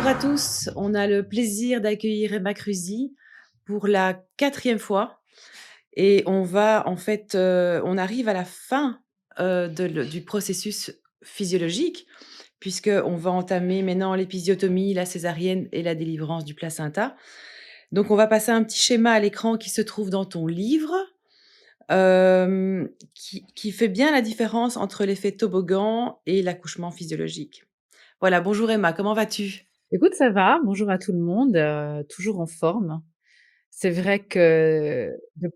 à tous, on a le plaisir d'accueillir Emma Cruzy pour la quatrième fois et on va en fait, on arrive à la fin, du processus physiologique puisqu'on va entamer maintenant l'épisiotomie, la césarienne et la délivrance du placenta. Donc on va passer un petit schéma à l'écran qui se trouve dans ton livre, qui fait bien la différence entre l'effet toboggan et l'accouchement physiologique. Voilà, bonjour Emma, comment vas-tu? Écoute, ça va. Bonjour à tout le monde, toujours en forme. C'est vrai que de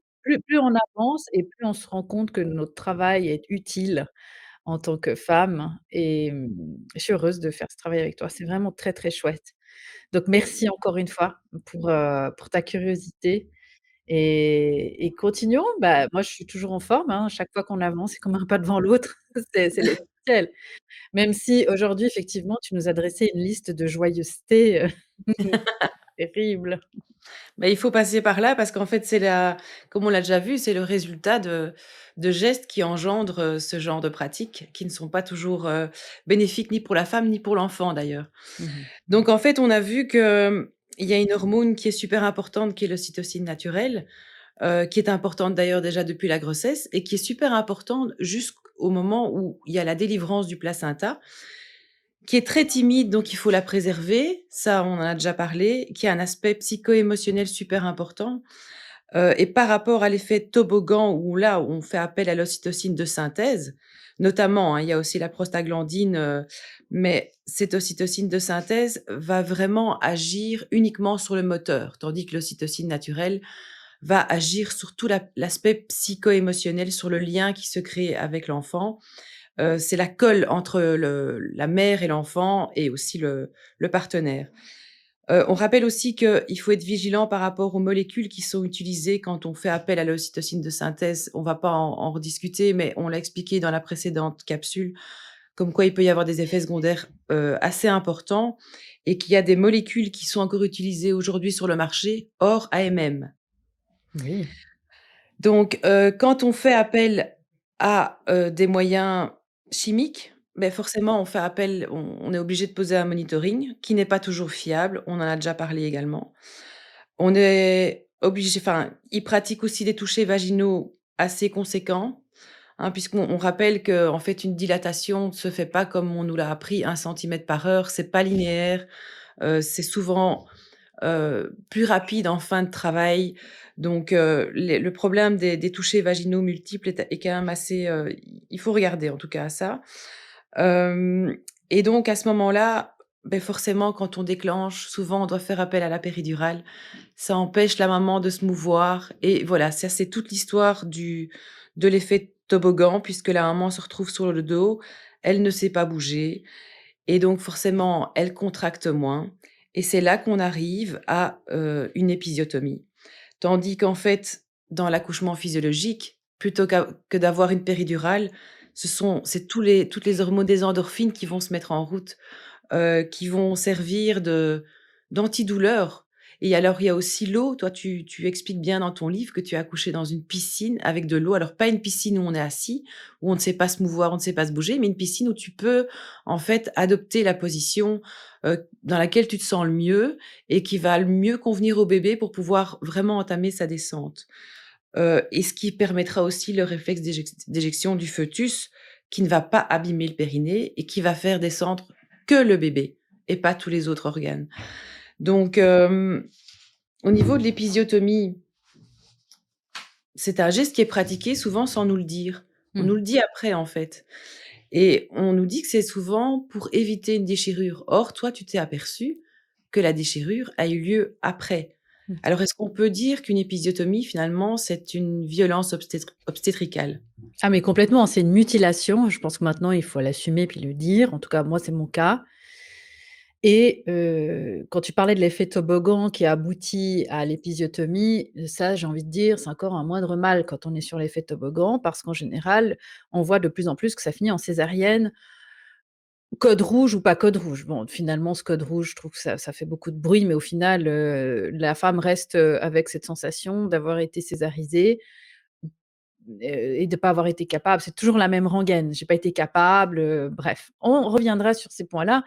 plus on avance et plus on se rend compte que notre travail est utile en tant que femme et je suis heureuse de faire ce travail avec toi. C'est vraiment très, très chouette. Donc merci encore une fois pour ta curiosité et continuons. Bah, moi, je suis toujours en forme, hein. Chaque fois qu'on avance, c'est comme un pas devant l'autre. C'est l'essentiel. Même si aujourd'hui, effectivement, tu nous as dressé une liste de joyeuseté, terrible. Bah, il faut passer par là parce qu'en fait, c'est la comme on l'a déjà vu, c'est le résultat de gestes qui engendrent, ce genre de pratiques qui ne sont pas toujours, bénéfiques ni pour la femme ni pour l'enfant d'ailleurs. Mmh mh. Donc en fait, on a vu que, il y a une hormone qui est super importante qui est l'ocytocine naturelle, qui est importante d'ailleurs déjà depuis la grossesse et qui est super importante jusqu'au moment où il y a la délivrance du placenta, qui est très timide, donc il faut la préserver, ça on en a déjà parlé, qui a un aspect psycho-émotionnel super important. Et par rapport à l'effet toboggan où là, on fait appel à l'ocytocine de synthèse, notamment, hein, il y a aussi la prostaglandine, mais cette ocytocine de synthèse va vraiment agir uniquement sur le moteur, tandis que l'ocytocine naturelle va agir sur tout l'aspect psycho-émotionnel, sur le lien qui se crée avec l'enfant. C'est la colle entre la mère et l'enfant et aussi le partenaire. On rappelle aussi qu'il faut être vigilant par rapport aux molécules qui sont utilisées quand on fait appel à l'ocytocine de synthèse. On va pas en rediscuter, mais on l'a expliqué dans la précédente capsule, comme quoi il peut y avoir des effets secondaires, assez importants et qu'il y a des molécules qui sont encore utilisées aujourd'hui sur le marché hors AMM. Oui. Donc, quand on fait appel à, des moyens chimiques, beh, forcément on fait appel on est obligé de poser un monitoring qui n'est pas toujours fiable, on en a déjà parlé également. On est obligé enfin, ils pratiquent aussi des touchés vaginaux assez conséquents, hein, puisqu'on rappelle qu'en fait une dilatation ne se fait pas comme on nous l'a appris 1 cm par heure, c'est pas linéaire, c'est souvent plus rapide en fin de travail. Donc, le problème des touchés vaginaux multiples est quand même assez, il faut regarder en tout cas à ça. Hem et donc à ce moment-là, beh, forcément quand on déclenche, souvent on doit faire appel à la péridurale. Ça empêche la maman de se mouvoir et voilà, ça c'est toute l'histoire du de l'effet toboggan puisque la maman se retrouve sur le dos, elle ne sait pas bouger et donc forcément, elle contracte moins et c'est là qu'on arrive à, une épisiotomie. Tandis qu'en fait, dans l'accouchement physiologique, plutôt que d'avoir une péridurale, c'est toutes les hormones des endorphines qui vont se mettre en route, qui vont servir d'antidouleur et alors il y a aussi l'eau. Toi, tu expliques bien dans ton livre que tu as accouché dans une piscine avec de l'eau. Alors pas une piscine où on est assis, où on ne sait pas se mouvoir, on ne sait pas se bouger, mais une piscine où tu peux, en fait, adopter la position, dans laquelle tu te sens le mieux et qui va le mieux convenir au bébé pour pouvoir vraiment entamer sa descente. Et ce qui permettra aussi le réflexe d'éjection du fœtus qui ne va pas abîmer le périnée et qui va faire descendre que le bébé et pas tous les autres organes. Donc, au niveau de l'épisiotomie, c'est un geste qui est pratiqué souvent sans nous le dire. On Mmh. nous le dit après, en fait et on nous dit que c'est souvent pour éviter une déchirure. Or, toi, tu t'es aperçu que la déchirure a eu lieu après. Mmh. Alors, est-ce qu'on peut dire qu'une épisiotomie, finalement, c'est une violence obstétricale? Ah mais complètement, c'est une mutilation. Je pense que maintenant il faut l'assumer puis le dire. En tout cas, moi, c'est mon cas et quand tu parlais de l'effet toboggan qui aboutit à l'épisiotomie, ça, j'ai envie de dire, c'est encore un moindre mal quand on est sur l'effet toboggan parce qu'en général, on voit de plus en plus que ça finit en césarienne. Code rouge ou pas code rouge. Bon, finalement, ce code rouge, je trouve que ça fait beaucoup de bruit, mais au final, la femme reste, avec cette sensation d'avoir été césarisée, et de pas avoir été capable. C'est toujours la même rengaine. J'ai pas été capable, bref. On reviendra sur ces points-là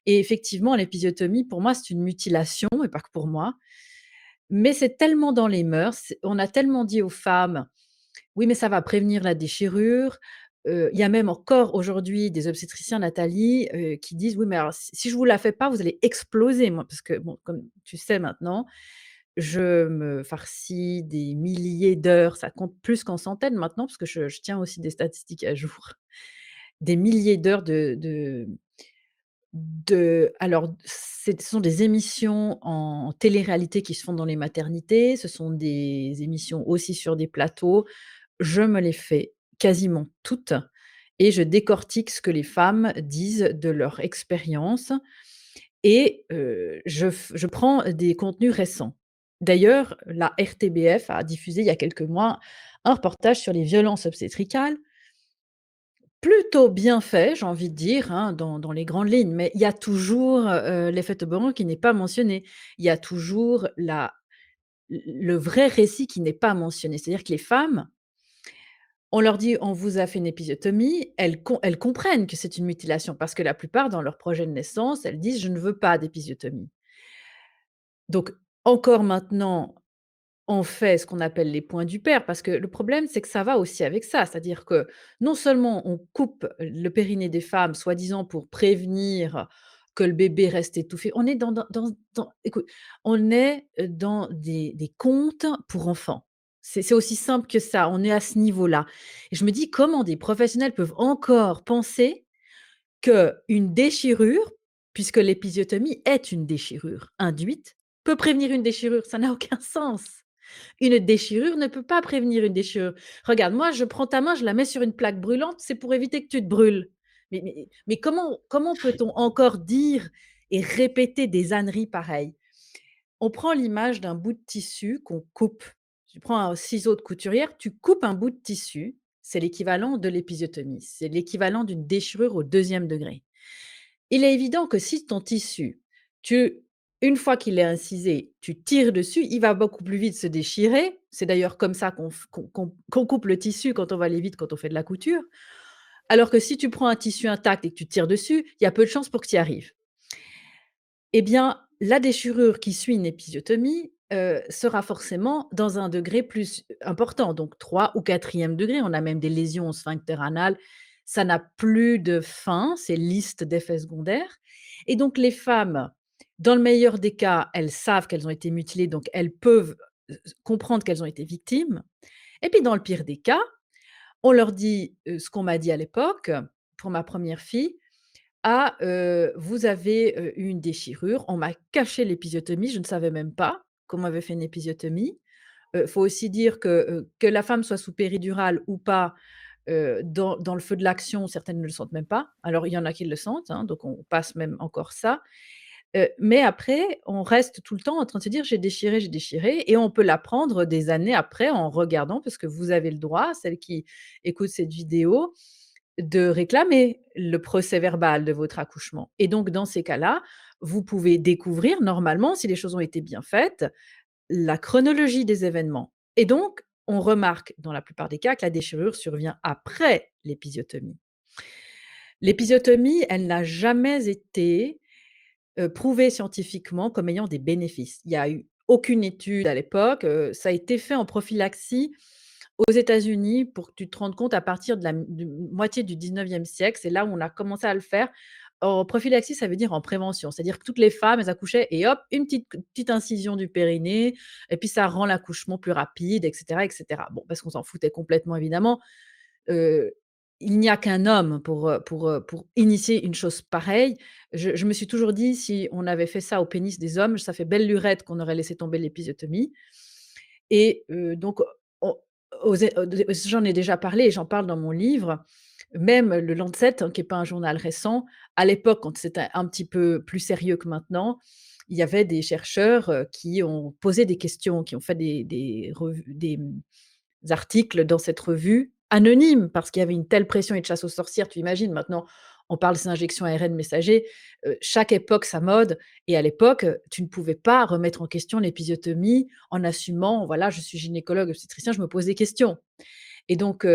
Et effectivement, l'épisiotomie, pour moi, c'est une mutilation et pas que pour moi, mais c'est tellement dans les mœurs, on a tellement dit aux femmes: «Oui, mais ça va prévenir la déchirure». Il y a même encore aujourd'hui des obstétriciens, Nathalie, qui disent: «Oui, mais alors si je vous la fais pas, vous allez exploser». Moi, parce que bon, comme tu sais maintenant, je me farcis des milliers d'heures, ça compte plus qu'en centaines maintenant, parce que je tiens aussi des statistiques à jour. Des milliers d'heures alors, ce sont des émissions en télé-réalité qui se font dans les maternités, ce sont des émissions aussi sur des plateaux. Je me les fais quasiment toutes et je décortique ce que les femmes disent de leur expérience et je prends des contenus récents. D'ailleurs, la RTBF a diffusé il y a quelques mois un reportage sur les violences obstétricales. Plutôt bien fait, j'ai envie de dire, hein, dans les grandes lignes, mais il y a toujours, l'effet Oberon qui n'est pas mentionné. Il y a toujours le vrai récit qui n'est pas mentionné. C'est-à-dire que les femmes, on leur dit: «On vous a fait une épisiotomie», elles comprennent que c'est une mutilation parce que la plupart, dans leur projet de naissance, elles disent: «Je ne veux pas d'épisiotomie». Donc encore maintenant, on fait ce qu'on appelle les points du père, parce que le problème, c'est que ça va aussi avec ça. C'est-à-dire que non seulement on coupe le périnée des femmes, soi-disant pour prévenir que le bébé reste étouffé. On est écoute, on est dans des contes pour enfants. C'est aussi simple que ça. On est à ce niveau-là. Et je me dis comment des professionnels peuvent encore penser qu'une déchirure, puisque l'épisiotomie est une déchirure induite, peut prévenir une déchirure. Ça n'a aucun sens. Une déchirure ne peut pas prévenir une déchirure. Regarde, moi, je prends ta main, je la mets sur une plaque brûlante, c'est pour éviter que tu te brûles. Mais comment peut-on encore dire et répéter des âneries pareilles? On prend l'image d'un bout de tissu qu'on coupe. Tu prends un ciseau de couturière, tu coupes un bout de tissu, c'est l'équivalent de l'épisiotomie. C'est l'équivalent d'une déchirure au deuxième degré. Il est évident que si ton tissu, tu une fois qu'il est incisé, tu tires dessus, il va beaucoup plus vite se déchirer. C'est d'ailleurs comme ça qu'on coupe le tissu quand on va aller vite, quand on fait de la couture. Alors que si tu prends un tissu intact et que tu tires dessus, il y a peu de chances pour que tu y arrives. Eh bien, la déchirure qui suit une épisiotomie, sera forcément dans un degré plus important, donc 3 ou 4e degré. On a même des lésions au sphincter anal. Ça n'a plus de fin, c'est liste d'effets secondaires et donc les femmes, dans le meilleur des cas, elles savent qu'elles ont été mutilées, donc elles peuvent, comprendre qu'elles ont été victimes et puis dans le pire des cas, on leur dit, ce qu'on m'a dit à l'époque, pour ma première fille: «Ah, vous avez, eu une déchirure, on m'a caché l'épisiotomie, je ne savais même pas qu'on m'avait fait une épisiotomie». Faut aussi dire que la femme soit sous péridurale ou pas, dans le feu de l'action, certaines ne le sentent même pas. Alors il y en a qui le sentent, hein, donc on passe même encore ça. Mais après, on reste tout le temps en train de se dire: j'ai déchiré» et on peut l'apprendre des années après en regardant parce que vous avez le droit, celles qui écoutent cette vidéo, de réclamer le procès-verbal de votre accouchement et donc dans ces cas-là, vous pouvez découvrir normalement, si les choses ont été bien faites, la chronologie des événements et donc on remarque dans la plupart des cas que la déchirure survient après l'épisiotomie. L'épisiotomie, elle n'a jamais été, prouvée scientifiquement comme ayant des bénéfices. Il y a eu aucune étude à l'époque, ça a été fait en prophylaxie aux États-Unis pour que tu te rendes compte à partir de la moitié du 19e siècle, c'est là où on a commencé à le faire. En prophylaxie, ça veut dire en prévention, c'est-à-dire que toutes les femmes, elles accouchaient et hop, une petite incision du périnée et puis ça rend l'accouchement plus rapide et cetera et cetera. Bon, parce qu'on s'en foutait complètement évidemment. Heu, il n'y a qu'un homme pour initier une chose pareille. Je me suis toujours dit: «Si on avait fait ça au pénis des hommes, ça fait belle lurette qu'on aurait laissé tomber l'épisiotomie» et donc on j'en ai déjà parlé et j'en parle dans mon livre. Même le Lancet, hein, qui est pas un journal récent, à l'époque, quand c'était un petit peu plus sérieux que maintenant, il y avait des chercheurs, qui ont posé des questions, qui ont fait des articles dans cette revue anonyme parce qu'il y avait une telle pression et de chasse aux sorcières. Tu imagines maintenant, on parle des injections ARN messager, chaque époque sa mode et à l'époque, tu ne pouvais pas remettre en question l'épisiotomie en assumant: «Voilà, je suis gynécologue obstétricien, je me pose des questions» et donc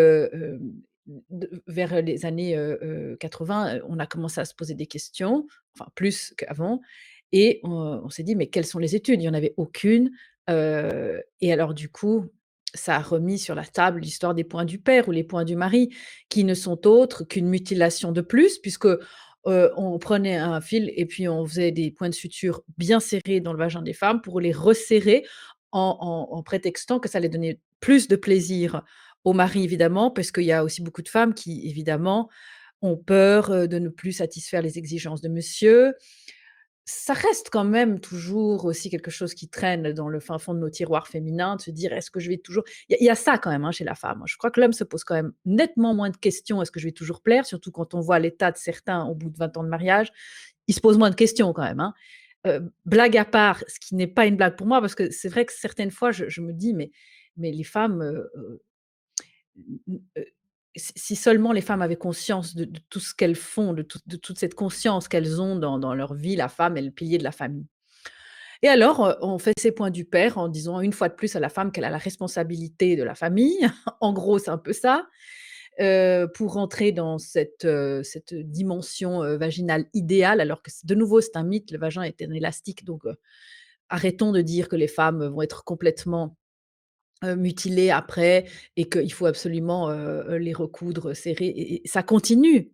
vers les années, 80, on a commencé à se poser des questions, enfin plus qu'avant et on s'est dit: «Mais quelles sont les études?» Il y en avait aucune, et alors du coup, ça a remis sur la table l'histoire des points du père ou les points du mari, qui ne sont autres qu'une mutilation de plus puisque, on prenait un fil et puis on faisait des points de suture bien serrés dans le vagin des femmes pour les resserrer en prétextant que ça allait donner plus de plaisir au mari évidemment, parce qu'il y a aussi beaucoup de femmes qui évidemment ont peur, de ne plus satisfaire les exigences de monsieur. Ça reste quand même toujours aussi quelque chose qui traîne dans le fin fond de nos tiroirs féminins, de se dire: «Est-ce que je vais toujours» il y a ça quand même, hein, chez la femme. Je crois que l'homme se pose quand même nettement moins de questions: «Est-ce que je vais toujours plaire?» surtout quand on voit l'état de certains au bout de 20 ans de mariage. Ils se posent moins de questions quand même, hein. Blague à part, ce qui n'est pas une blague pour moi, parce que c'est vrai que certaines fois je me dis: «Mais les femmes, si seulement les femmes avaient conscience de tout ce qu'elles font, de toute cette conscience qu'elles ont dans leur vie, la femme est le pilier de la famille. Et alors, on fait ses points du père en disant une fois de plus à la femme qu'elle a la responsabilité de la famille. En gros, c'est un peu ça, pour rentrer dans cette dimension, vaginale idéale alors que c de nouveau, c'est un mythe, le vagin est un élastique donc arrêtons de dire que les femmes vont être complètement mutilées après et qu'il faut absolument, les recoudre, serrer et ça continue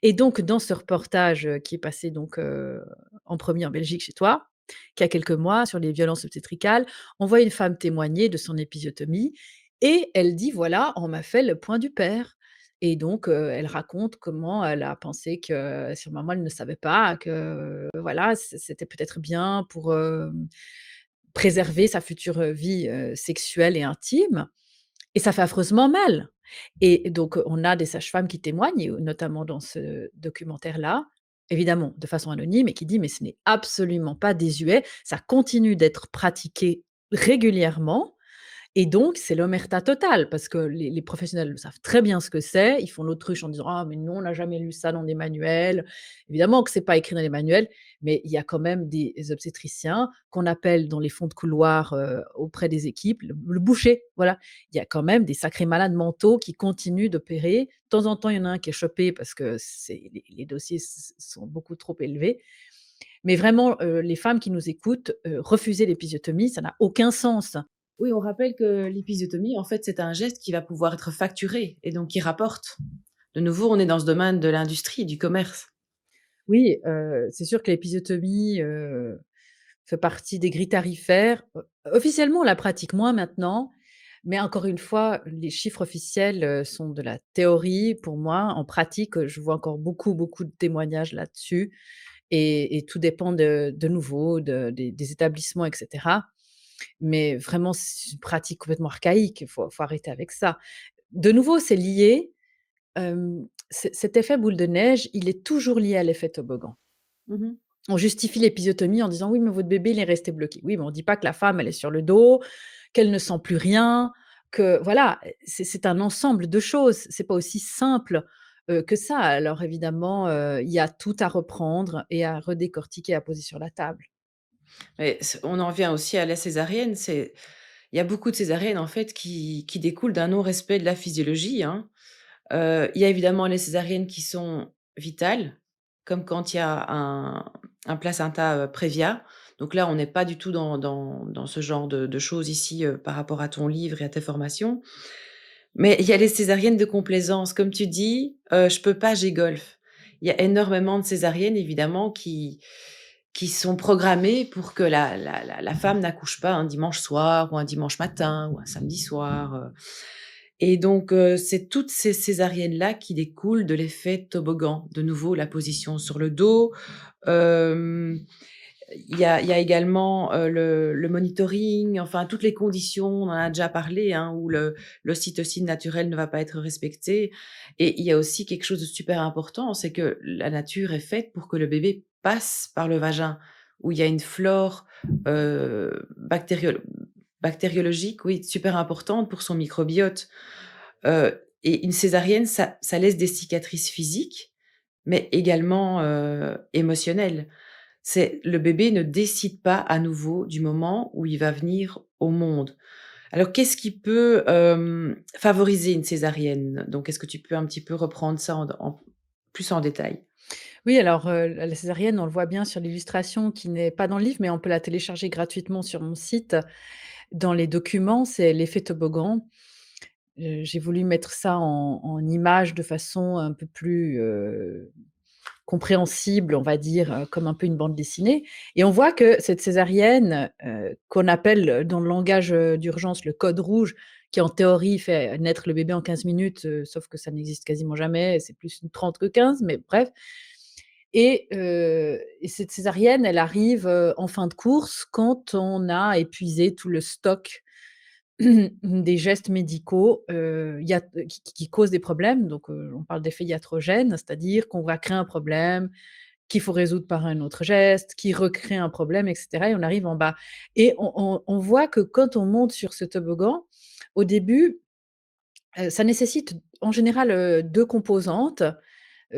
et donc dans ce reportage, qui est passé donc, en 1er en Belgique chez toi, qui a quelques mois sur les violences obstétricales, on voit une femme témoigner de son épisiotomie et elle dit: «Voilà, on m'a fait le point du père» et donc, elle raconte comment elle a pensé que sur le moment elle ne savait pas que, voilà, c'était peut-être bien pour, préserver sa future, vie, sexuelle et intime et ça fait affreusement mal et donc, on a des sages-femmes qui témoignent et notamment dans ce documentaire-là, évidemment de façon anonyme et qui dit: «Mais ce n'est absolument pas désuet, ça continue d'être pratiqué régulièrement et donc, c'est l'omerta totale parce que les professionnels savent très bien ce que c'est. Ils font l'autruche en disant: «Ah mais non, on n'a jamais lu ça dans des manuels». Évidemment que c'est pas écrit dans les manuels, mais il y a quand même des obstétriciens qu'on appelle dans les fonds de couloir, auprès des équipes, le boucher, voilà. Il y a quand même des sacrés malades mentaux qui continuent d'opérer. De temps en temps, il y en a un qui est chopé parce que c'est les dossiers sont beaucoup trop élevés. Mais vraiment, les femmes qui nous écoutent, refuser l'épisiotomie, ça n'a aucun sens. Oui, on rappelle que l'épisiotomie, en fait, c'est un geste qui va pouvoir être facturé et donc qui rapporte. De nouveau, on est dans ce domaine de l'industrie, du commerce. Oui, c'est sûr que l'épisiotomie, fait partie des grilles tarifaires. Officiellement, on la pratique moins maintenant, mais encore une fois, les chiffres officiels, sont de la théorie pour moi. En pratique, je vois encore beaucoup, beaucoup de témoignages là-dessus et tout dépend de nouveau des établissements et cetera. Mais vraiment, c'est une pratique complètement archaïque. Il faut arrêter avec ça. De nouveau, c'est lié, cet effet boule de neige, il est toujours lié à l'effet toboggan. Mmh. On justifie l'épisiotomie en disant: «Oui, mais votre bébé, il est resté bloqué». Oui, mais on dit pas que la femme, elle est sur le dos, qu'elle ne sent plus rien, que voilà, c'est un ensemble de choses. C'est pas aussi simple, que ça. Alors évidemment, il y a tout à reprendre et à redécortiquer, à poser sur la table. Et on en revient aussi à la césarienne, il y a beaucoup de césariennes, en fait, qui découlent d'un non-respect de la physiologie, hein. Il y a évidemment les césariennes qui sont vitales, comme quand il y a un placenta, prévia. Donc là, on n'est pas du tout dans ce genre de choses ici, par rapport à ton livre et à tes formations. Mais il y a les césariennes de complaisance. Comme tu dis, «Je peux pas, j'ai golf». Il y a énormément de césariennes évidemment qui sont programmées pour que la femme n'accouche pas un dimanche soir ou un dimanche matin ou un samedi soir, et donc c'est toutes ces césariennes-là qui découlent de l'effet toboggan. De nouveau, la position sur le dos, hem il y a également, le monitoring, enfin toutes les conditions, on en a déjà parlé, hein, où l'ocytocine naturelle ne va pas être respectée et il y a aussi quelque chose de super important, c'est que la nature est faite pour que le bébé passe par le vagin, où il y a une flore, bactériologique, oui, super importante pour son microbiote, et une césarienne, ça laisse des cicatrices physiques, mais également, émotionnelles. C'est le bébé ne décide pas à nouveau du moment où il va venir au monde. Alors qu'est-ce qui peut, favoriser une césarienne? Donc est-ce que tu peux un petit peu reprendre ça en plus en détail? Oui, alors, la césarienne, on le voit bien sur l'illustration qui n'est pas dans le livre, mais on peut la télécharger gratuitement sur mon site. Dans les documents, c'est l'effet toboggan. J'ai voulu mettre ça en image de façon un peu plus, compréhensible, on va dire, comme un peu une bande dessinée et on voit que cette césarienne, qu'on appelle dans le langage, d'urgence le code rouge, qui en théorie fait naître le bébé en 15 minutes, sauf que ça n'existe quasiment jamais, c'est plus une 30 que 15, mais bref et cette césarienne, elle arrive, en fin de course quand on a épuisé tout le stock des gestes médicaux, qui causent des problèmes. Donc, on parle d'effet iatrogène, c'est-à-dire qu'on va créer un problème qu'il faut résoudre par un autre geste, qui recrée un problème et cetera et on arrive en bas et on voit que quand on monte sur ce toboggan, au début, ça nécessite en général, 2 composantes,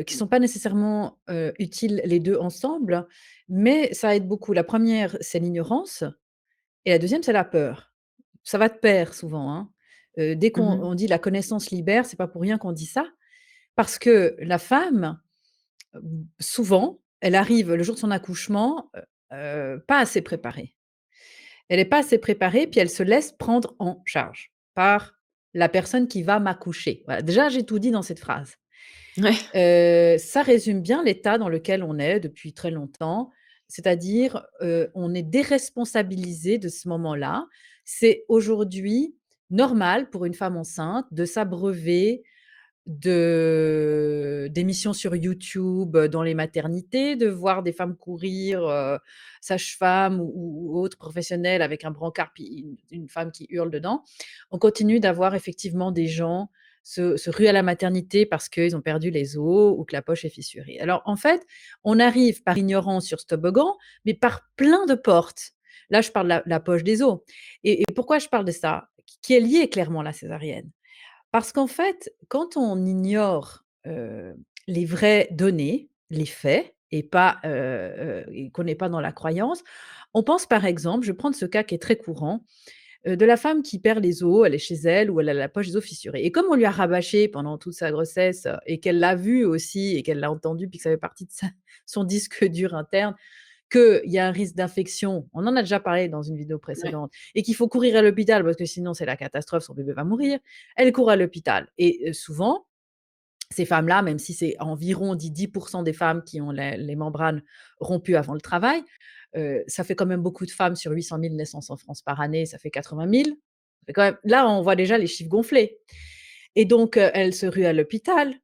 qui sont pas nécessairement, utiles les 2 ensemble, mais ça aide beaucoup. La première, c'est l'ignorance et la deuxième, c'est la peur. Ça va de pair souvent, hein. Dès qu'on Mmh. on dit: «La connaissance libère», c'est pas pour rien qu'on dit ça, parce que la femme, souvent, elle arrive le jour de son accouchement, pas assez préparée. Elle est pas assez préparée, puis elle se laisse prendre en charge par la personne qui va m'accoucher. Voilà, déjà, j'ai tout dit dans cette phrase. Ouais. Ça résume bien l'état dans lequel on est depuis très longtemps, c'est-à-dire, on est déresponsabilisé de ce moment-là. C'est aujourd'hui normal pour une femme enceinte de s'abreuver d'émissions sur YouTube, dans les maternités, de voir des femmes courir, sages-femmes ou autres professionnels avec un brancard puis une femme qui hurle dedans. On continue d'avoir effectivement des gens se ruent à la maternité parce qu'ils ont perdu les os ou que la poche est fissurée. Alors en fait, on arrive par ignorance sur ce toboggan, mais par plein de portes. Là, je parle de la poche des os et pourquoi je parle de ça? Qui est lié clairement à la césarienne. Parce qu'en fait, quand on ignore, les vraies données, les faits et pas, et qu'on n'est pas dans la croyance, on pense par exemple, je vais prendre ce cas qui est très courant, de la femme qui perd les os, elle est chez elle ou elle a la poche des os fissurée et comme on lui a rabâché pendant toute sa grossesse, et qu'elle l'a vu aussi et qu'elle l'a entendu puis que ça fait partie de sa son disque dur interne, qu'il y a un risque d'infection, on en a déjà parlé dans une vidéo Ouais. précédente et qu'il faut courir à l'hôpital parce que sinon c'est la catastrophe, son bébé va mourir. Elle court à l'hôpital et souvent, ces femmes-là, même si c'est environ on dit 10 des femmes qui ont les membranes rompues avant le travail, ça fait quand même beaucoup de femmes sur 800 000 naissances en France par année, ça fait 80 000. Ça fait quand même là, on voit déjà les chiffres gonfler et donc elles se ruent à l'hôpital.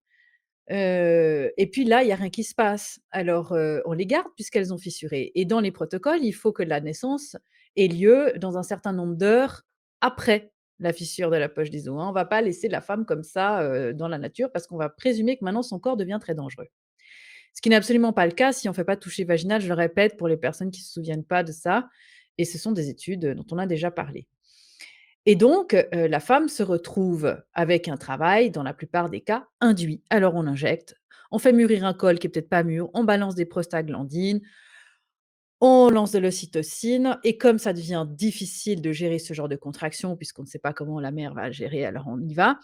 Et puis là, il y a rien qui se passe. Alors, on les garde puisqu'elles ont fissuré et dans les protocoles, il faut que la naissance ait lieu dans un certain nombre d'heures après la fissure de la poche des os, hein. On va pas laisser la femme comme ça, dans la nature parce qu'on va présumer que maintenant son corps devient très dangereux. Ce qui n'est absolument pas le cas si on fait pas de toucher vaginal, je le répète pour les personnes qui se souviennent pas de ça et ce sont des études, dont on a déjà parlé. Et donc, la femme se retrouve avec un travail, dans la plupart des cas, induit. Alors on injecte, on fait mûrir un col qui est peut-être pas mûr, on balance des prostaglandines, on lance de l'ocytocine et comme ça devient difficile de gérer ce genre de contraction puisqu'on ne sait pas comment la mère va le gérer, alors on y va.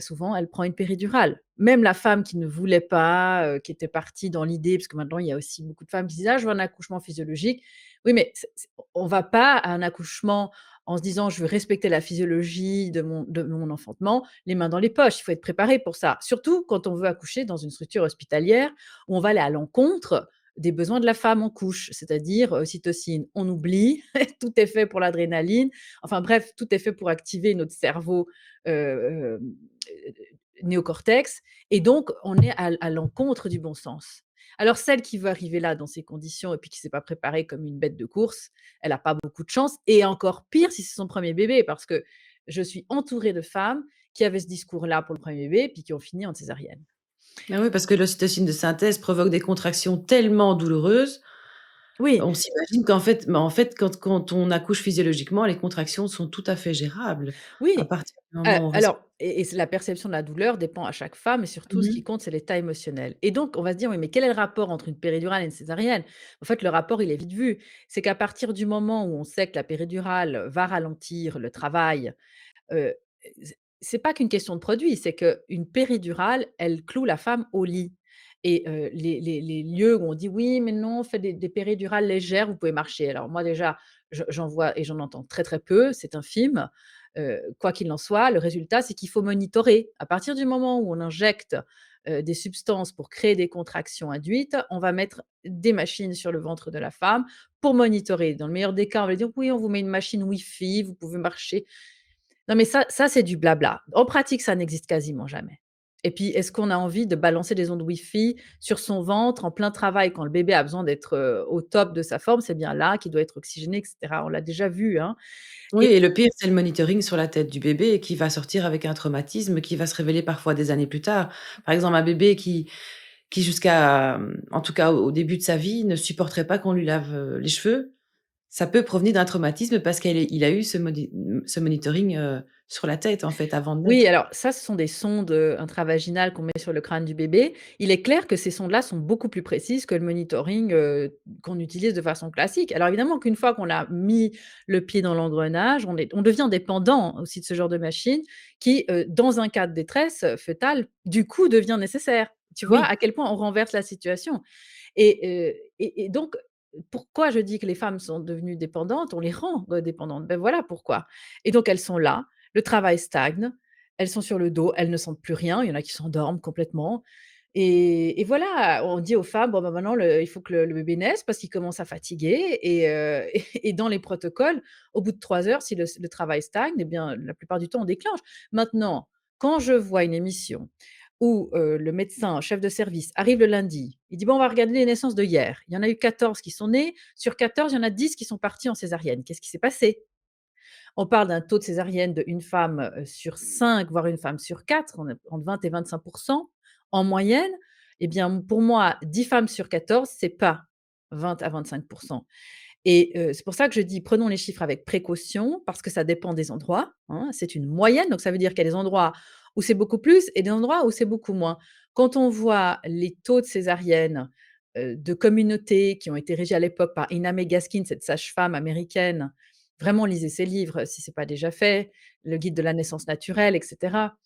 Souvent elle prend une péridurale. Même la femme qui ne voulait pas, qui était partie dans l'idée parce que maintenant il y a aussi beaucoup de femmes qui disent: «Ah, je veux un accouchement physiologique». Oui, mais c'est on va pas à un accouchement en se disant: «Je veux respecter la physiologie de mon enfantement, les mains dans les poches». Il faut être préparé pour ça. Surtout quand on veut accoucher dans une structure hospitalière où on va aller à l'encontre des besoins de la femme en couche, c'est-à-dire, ocytocine, on oublie, tout est fait pour l'adrénaline, enfin bref, tout est fait pour activer notre cerveau, heu, néocortex et donc on est à l'encontre du bon sens. Alors celle qui veut arriver là dans ces conditions et puis qui s'est pas préparée comme une bête de course, elle a pas beaucoup de chance et encore pire si c'est son premier bébé parce que je suis entourée de femmes qui avaient ce discours-là pour le premier bébé puis qui ont fini en césarienne. Ah oui, parce que l'ocytocine de synthèse provoque des contractions tellement douloureuses Oui, On s'imagine qu'en fait quand on accouche physiologiquement, les contractions sont tout à fait gérables. À oui. partir du moment où on ressent. Alors et c'est la perception de la douleur dépend à chaque femme et surtout ce Mmh qui mh. compte, c'est l'état émotionnel et donc on va se dire: «Oui, mais quel est le rapport entre une péridurale et une césarienne?» En fait, le rapport, il est vite vu. C'est qu'à partir du moment où on sait que la péridurale va ralentir le travail, Heu, c'est pas qu'une question de produit, c'est qu'une péridurale, elle cloue la femme au lit et les lieux où on dit: «Oui, mais non, faites des péridurales légères, vous pouvez marcher». Alors moi déjà, j'en vois et j'en entends très, très peu, c'est infime. Quoi qu'il en soit, le résultat, c'est qu'il faut monitorer. À partir du moment où on injecte, des substances pour créer des contractions induites, on va mettre des machines sur le ventre de la femme pour monitorer. Dans le meilleur des cas, on va dire: «Oui, on vous met une machine Wi-Fi, vous pouvez marcher». Non, mais ça, c'est du blabla. En pratique, ça n'existe quasiment jamais. Et puis, est-ce qu'on a envie de balancer des ondes Wi-Fi sur son ventre en plein travail quand le bébé a besoin d'être, au top de sa forme? C'est bien là qu'il doit être oxygéné et cetera. On l'a déjà vu, hein. Oui Et et le pire, c'est le monitoring sur la tête du bébé qui va sortir avec un traumatisme qui va se révéler parfois des années plus tard. Par exemple, un bébé qui jusqu'à, en tout cas au début de sa vie, ne supporterait pas qu'on lui lave, les cheveux. Ça peut provenir d'un traumatisme parce il a eu ce monitoring, sur la tête, en fait, avant de oui, naître. alors ça, ce sont des sondes, intravaginales qu'on met sur le crâne du bébé. Il est clair que ces sondes-là sont beaucoup plus précises que le monitoring, qu'on utilise de façon classique. Alors évidemment qu'une fois qu'on a mis le pied dans l'engrenage, on devient dépendant aussi de ce genre de machine qui, dans un cas de détresse, fœtale, du coup devient nécessaire. Tu vois Oui, à quel point on renverse la situation? Et donc pourquoi je dis que les femmes sont devenues dépendantes? On les rend, dépendantes. Ben voilà pourquoi. Et donc elles sont là, le travail stagne, elles sont sur le dos, elles ne sentent plus rien, il y en a qui s'endorment complètement et voilà, on dit aux femmes: «Bon, ben, maintenant il faut que le bébé naisse parce qu'il commence à fatiguer» et dans les protocoles, au bout de 3 heures, si le travail stagne eh bien, la plupart du temps, on déclenche. Maintenant, quand je vois une émission où, le médecin chef de service arrive le lundi, il dit: «Bon, on va regarder les naissances de hier. Il y en a eu 14 qui sont nées, sur 14, il y en a 10 qui sont partis en césarienne. Qu'est-ce qui s'est passé?» On parle d'un taux de césarienne d'une femme, sur 5, voire une femme sur 4, on est entre 20 et 25 en moyenne. Eh bien, pour moi, 10 femmes sur 14, c'est pas 20 à 25. Et c'est pour ça que je dis: «Prenons les chiffres avec précaution» parce que ça dépend des endroits, hein. C'est une moyenne, donc ça veut dire qu'il y a des endroits où c'est beaucoup plus et des endroits où c'est beaucoup moins. Quand on voit les taux de césarienne, de communautés qui ont été régis à l'époque par Ina May Gaskin, cette sage-femme américaine, vraiment lisez ses livres si c'est pas déjà fait, Le guide de la naissance naturelle et cetera,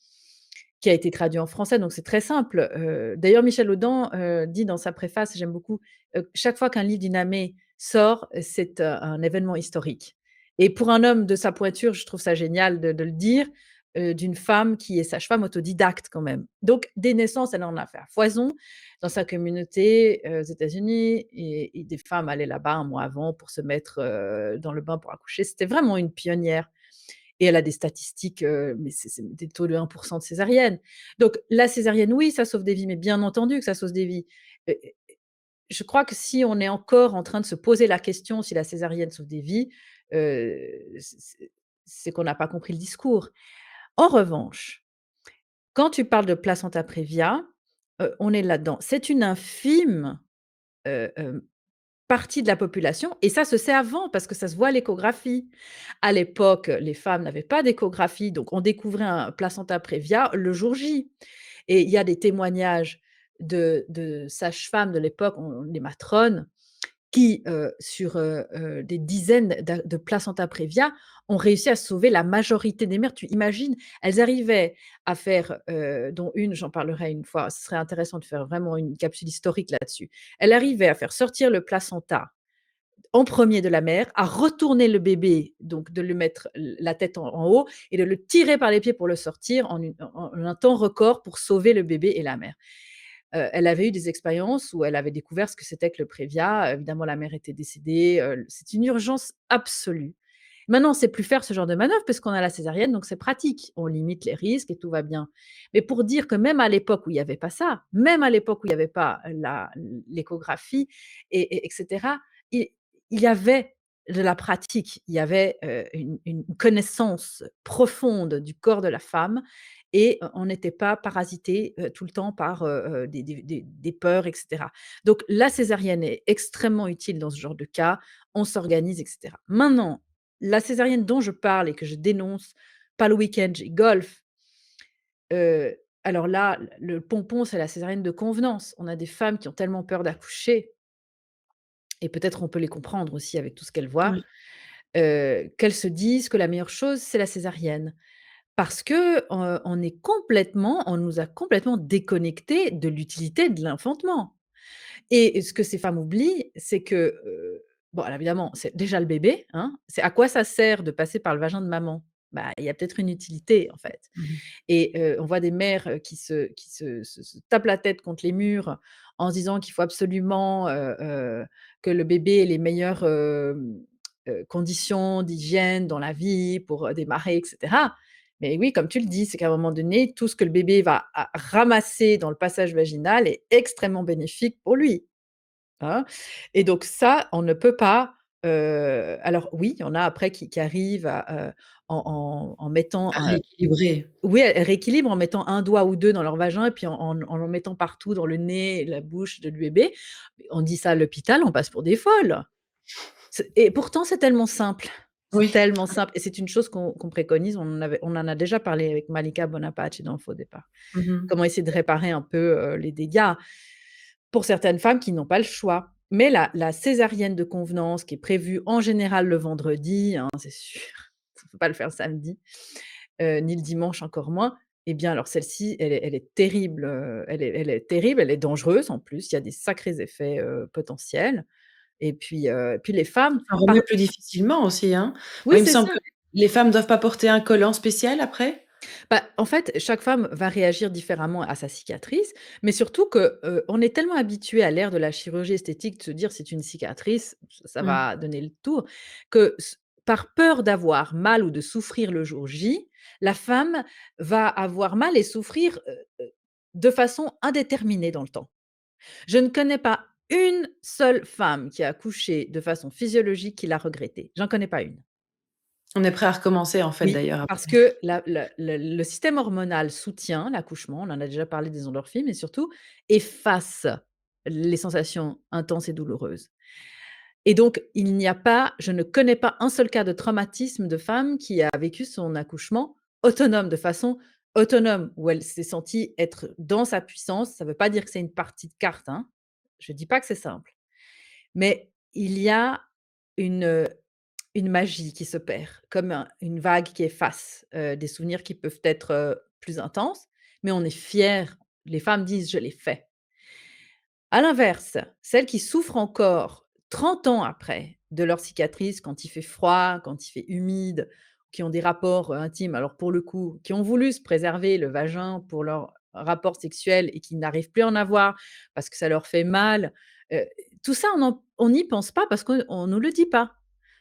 qui a été traduit en français, donc c'est très simple. D'ailleurs Michel Audin, dit dans sa préface, j'aime beaucoup, chaque fois qu'un livre d'Ina May sort, c'est, un événement historique et pour un homme de sa pointure, je trouve ça génial de le dire, d'une femme qui est sage-femme autodidacte quand même. Donc des naissances, elle en a fait à foison dans sa communauté, aux États-Unis et des femmes allaient là-bas un mois avant pour se mettre, dans le bain pour accoucher. C'était vraiment une pionnière et elle a des statistiques, mais c'est des taux de 1 de césarienne. Donc la césarienne, oui, ça sauve des vies, mais bien entendu que ça sauve des vies. Heu, je crois que si on est encore en train de se poser la question si la césarienne sauve des vies, heu, c'est qu'on n'a pas compris le discours. En revanche, quand tu parles de placenta prévia, on est là-dedans. C'est une infime, hem, partie de la population et ça se sait avant parce que ça se voit à l'échographie. À l'époque, les femmes n'avaient pas d'échographie, donc on découvrait un placenta prévia le jour J et il y a des témoignages de sages-femmes de l'époque, les matrones, qui, sur, des dizaines de placenta prévia, ont réussi à sauver la majorité des mères. Tu imagines? Elles arrivaient à faire, dont une, j'en parlerai une fois, ce serait intéressant de faire vraiment une capsule historique là-dessus. Elle arrivait à faire sortir le placenta en premier de la mère, à retourner le bébé, donc de le mettre la tête en haut et de le tirer par les pieds pour le sortir en un temps record pour sauver le bébé et la mère. Elle avait eu des expériences où elle avait découvert ce que c'était que le Prévia. Évidemment, la mère était décédée, c'est une urgence absolue. Maintenant, on ne sait plus faire ce genre de manœuvre parce qu'on a la césarienne, donc c'est pratique. On limite les risques et tout va bien. Mais pour dire que même à l'époque où il y avait pas ça, même à l'époque où il y avait pas l'échographie et et il il y avait de la pratique. Il y avait, une connaissance profonde du corps de la femme et on n'était pas parasité, tout le temps par, des peurs et cetera. Donc la césarienne est extrêmement utile dans ce genre de cas, on s'organise et cetera. Maintenant, la césarienne dont je parle et que je dénonce, pas le week-end, j'ai golf, heu, alors là, le pompon, c'est la césarienne de convenance. On a des femmes qui ont tellement peur d'accoucher et peut-être on peut les comprendre aussi avec tout ce qu'elles voient, Oui. qu'elles se disent que la meilleure chose, c'est la césarienne. Parce que, on nous a complètement déconnectés de l'utilité de l'enfantement et ce que ces femmes oublient, c'est que, bon, alors évidemment, c'est déjà le bébé, hein. C'est à quoi ça sert de passer par le vagin de maman? Bah, il y a peut-être une utilité, en fait. Mmh. Et on voit des mères, qui se tapent la tête contre les murs en se disant qu'il faut absolument, que le bébé ait les meilleures, conditions d'hygiène dans la vie pour, démarrer et cetera. Mais oui, comme tu le dis, c'est qu'à un moment donné, tout ce que le bébé va a ramasser dans le passage vaginal est extrêmement bénéfique pour lui, hein. Et donc ça, on ne peut pas, alors oui, il y en a après qui arrivent à, en mettant À rééquilibrer. oui, elles rééquilibrent en mettant un doigt ou 2 dans leur vagin et puis en mettant partout dans le nez et la bouche du bébé. On dit ça à l'hôpital, on passe pour des folles. Et pourtant c'est tellement simple. C'est Oui. tellement simple et c'est une chose qu'on préconise. On en a déjà parlé avec Malika Bonaparte dans Faux départ. Mmh mh. Comment essayer de réparer un peu, les dégâts pour certaines femmes qui n'ont pas le choix. Mais la césarienne de convenance qui est prévue en général le vendredi, hein, c'est sûr, il ne faut pas le faire le samedi, ni le dimanche encore moins. Eh bien alors celle-ci, elle est terrible, elle est terrible, elle est dangereuse en plus, il y a des sacrés effets, potentiels et puis les femmes Ça par remet plus difficilement aussi, hein? oui, Moi, il me c'est semble ça. que les femmes doivent pas porter un collant spécial après? Bah, en fait, chaque femme va réagir différemment à sa cicatrice, mais surtout que, on est tellement habitué à l'ère de la chirurgie esthétique de se dire: «C'est une cicatrice, ça Mmh. va donner le tour», que par peur d'avoir mal ou de souffrir le jour J, la femme va avoir mal et souffrir, de façon indéterminée dans le temps. Je ne connais pas une seule femme qui a accouché de façon physiologique qui l'a regretté. J'en connais pas une. On est prêt à recommencer en fait Oui, d'ailleurs parce après. que le système hormonal soutient l'accouchement, on en a déjà parlé des endorphines, mais surtout efface les sensations intenses et douloureuses. Et donc il n'y a pas je ne connais pas un seul cas de traumatisme de femme qui a vécu son accouchement autonome, de façon autonome, où elle s'est sentie être dans sa puissance. Ça ne veut pas dire que c'est une partie de cartes, hein. Je ne dis pas que c'est simple. Mais il y a une, une magie qui s'opère, comme une vague qui efface, des souvenirs qui peuvent être, plus intenses, mais on est fiers. Les femmes disent: «Je l'ai fait». À l'inverse, celles qui souffrent encore 30 ans après de leur cicatrice, quand il fait froid, quand il fait humide, qui ont des rapports, intimes, alors pour le coup, qui ont voulu se préserver le vagin pour leur rapport sexuel et qui n'arrivent plus à en avoir parce que ça leur fait mal, heu, tout ça on n'y pense pas parce qu'on ne nous le dit pas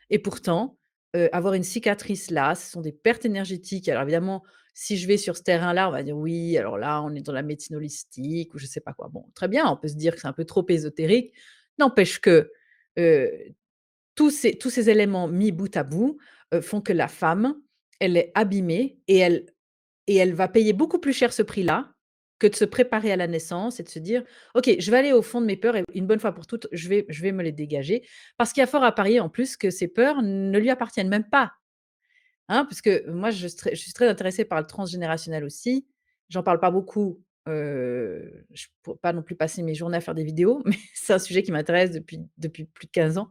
et pourtant, avoir une cicatrice là, ce sont des pertes énergétiques. Alors évidemment, si je vais sur ce terrain-là, on va dire: «Oui, alors là, on est dans la médecine holistique» ou je sais pas quoi. Bon, très bien, on peut se dire que c'est un peu trop ésotérique. N'empêche que, heu, tous ces éléments mis bout à bout, font que la femme, elle est abîmée et elle va payer beaucoup plus cher ce prix-là, que de se préparer à la naissance et de se dire: «OK, je vais aller au fond de mes peurs et une bonne fois pour toutes, je vais me les dégager». Parce qu'il y a fort à parier en plus que ces peurs ne lui appartiennent même pas. Hein, parce que moi je suis très intéressée par le transgénérationnel aussi. J'en parle pas beaucoup, je pourrais pas non plus passer mes journées à faire des vidéos, mais c'est un sujet qui m'intéresse depuis plus de 15 ans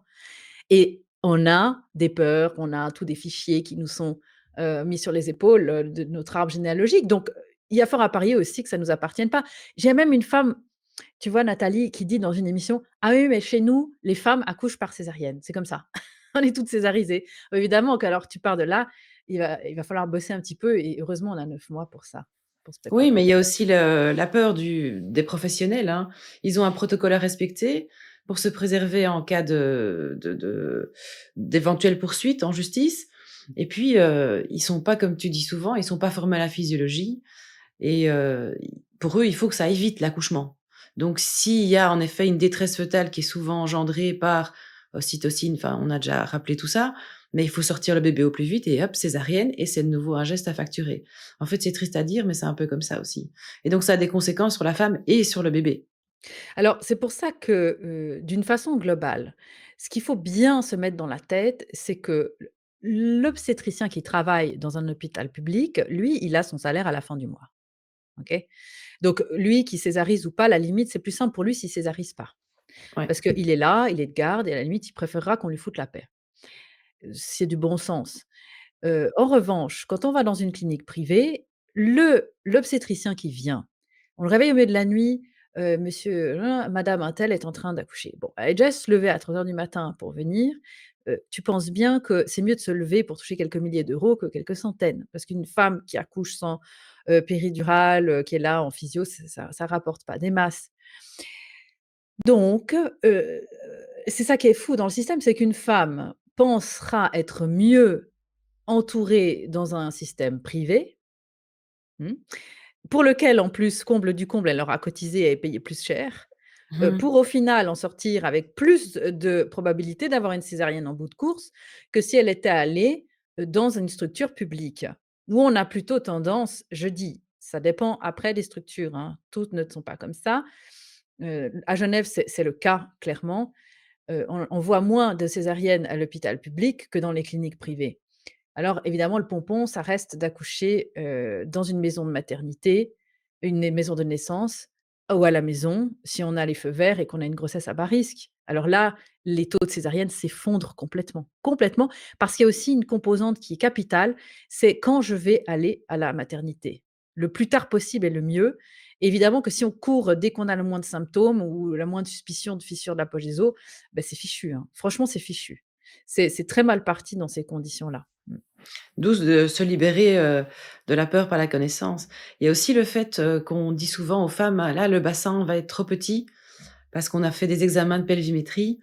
et on a des peurs, on a tous des fichiers qui nous sont, mis sur les épaules, de notre arbre généalogique donc il y a fort à parier aussi que ça nous appartienne pas. J'ai même une femme, tu vois Nathalie, qui dit dans une émission: «Ah oui, mais chez nous, les femmes accouchent par césarienne, c'est comme ça. On est toutes césarisées». Évidemment qu'alors tu pars de là, il va falloir bosser un petit peu et heureusement on a 9 mois pour ça, pour se Oui, préparer. mais il y a aussi la peur des professionnels, hein. Ils ont un protocole à respecter pour se préserver en cas d'éventuelles poursuites en justice et puis, ils sont pas comme tu dis souvent, ils sont pas formés à la physiologie et pour eux, il faut que ça aille vite l'accouchement. Donc s'il y a en effet une détresse fœtale qui est souvent engendrée par ocytocine, enfin, on a déjà rappelé tout ça, mais il faut sortir le bébé au plus vite et hop, césarienne et c'est de nouveau un geste à facturer. En fait, c'est triste à dire, mais c'est un peu comme ça aussi et donc ça a des conséquences sur la femme et sur le bébé. Alors, c'est pour ça que, d'une façon globale, ce qu'il faut bien se mettre dans la tête, c'est que l'obstétricien qui travaille dans un hôpital public, lui, il a son salaire à la fin du mois, OK? Donc lui, qu'il césarise ou pas, à la limite, c'est plus simple pour lui s'il césarise pas. Ouais. Parce qu'il est là, il est de garde et à la limite, il préférera qu'on lui foute la paix. C'est du bon sens. En revanche, quand on va dans une clinique privée, l'obstétricien qui vient, on le réveille au milieu de la nuit, monsieur, madame untel est en train d'accoucher. Bon, elle est déjà se lever à 3 heures du matin pour venir, tu penses bien que c'est mieux de se lever pour toucher quelques milliers d'euros que quelques centaines. Parce qu'une femme qui accouche sans, péridurale, qui est là en physio, ça rapporte pas des masses. Donc, c'est ça qui est fou dans le système, c'est qu'une femme pensera être mieux entourée dans un système privé, mmh, pour lequel en plus, comble du comble, elle aura cotisé et payé plus cher, Mmh. pour au final en sortir avec plus de probabilité d'avoir une césarienne en bout de course que si elle était allée, dans une structure publique. Où on a plutôt tendance, je dis, ça dépend après des structures, hein, toutes ne sont pas comme ça. À Genève, c'est le cas clairement. On voit moins de césariennes à l'hôpital public que dans les cliniques privées. Alors évidemment, le pompon, ça reste d'accoucher, dans une maison de maternité, une maison de naissance ou à la maison, si on a les feux verts et qu'on a une grossesse à bas risque. Alors là, les taux de césarienne s'effondrent complètement, complètement, parce qu'il y a aussi une composante qui est capitale, c'est quand je vais aller à la maternité. Le plus tard possible est le mieux. Évidemment que si on court dès qu'on a le moindre symptôme ou la moindre suspicion de fissure de l'apogéso, bah, c'est fichu, hein. Franchement, c'est fichu. C'est très mal parti dans ces conditions-là. Mmh. D'où de se libérer, de la peur par la connaissance. Il y a aussi le fait, qu'on dit souvent aux femmes: «Ah là, le bassin va être trop petit», parce qu'on a fait des examens de pelvimétrie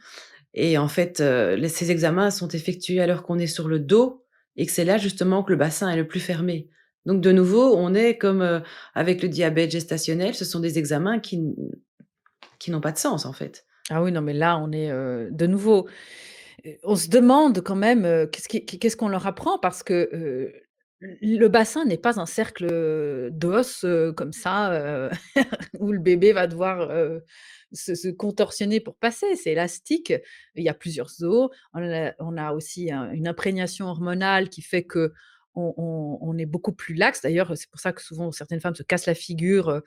et en fait, ces examens sont effectués alors qu'on est sur le dos et que c'est là justement que le bassin est le plus fermé. Donc de nouveau, on est comme, avec le diabète gestationnel, ce sont des examens qui n'ont pas de sens en fait. Ah oui, non, mais là, on est, de nouveau, on se demande quand même, qu'est-ce qu'on leur apprend parce que, le bassin n'est pas un cercle, d'os, comme ça, où le bébé va devoir, se contorsionner pour passer. C'est élastique, il y a plusieurs os. On a aussi une imprégnation hormonale qui fait qu'on est beaucoup plus laxe. D'ailleurs, c'est pour ça que souvent certaines femmes se cassent la figure,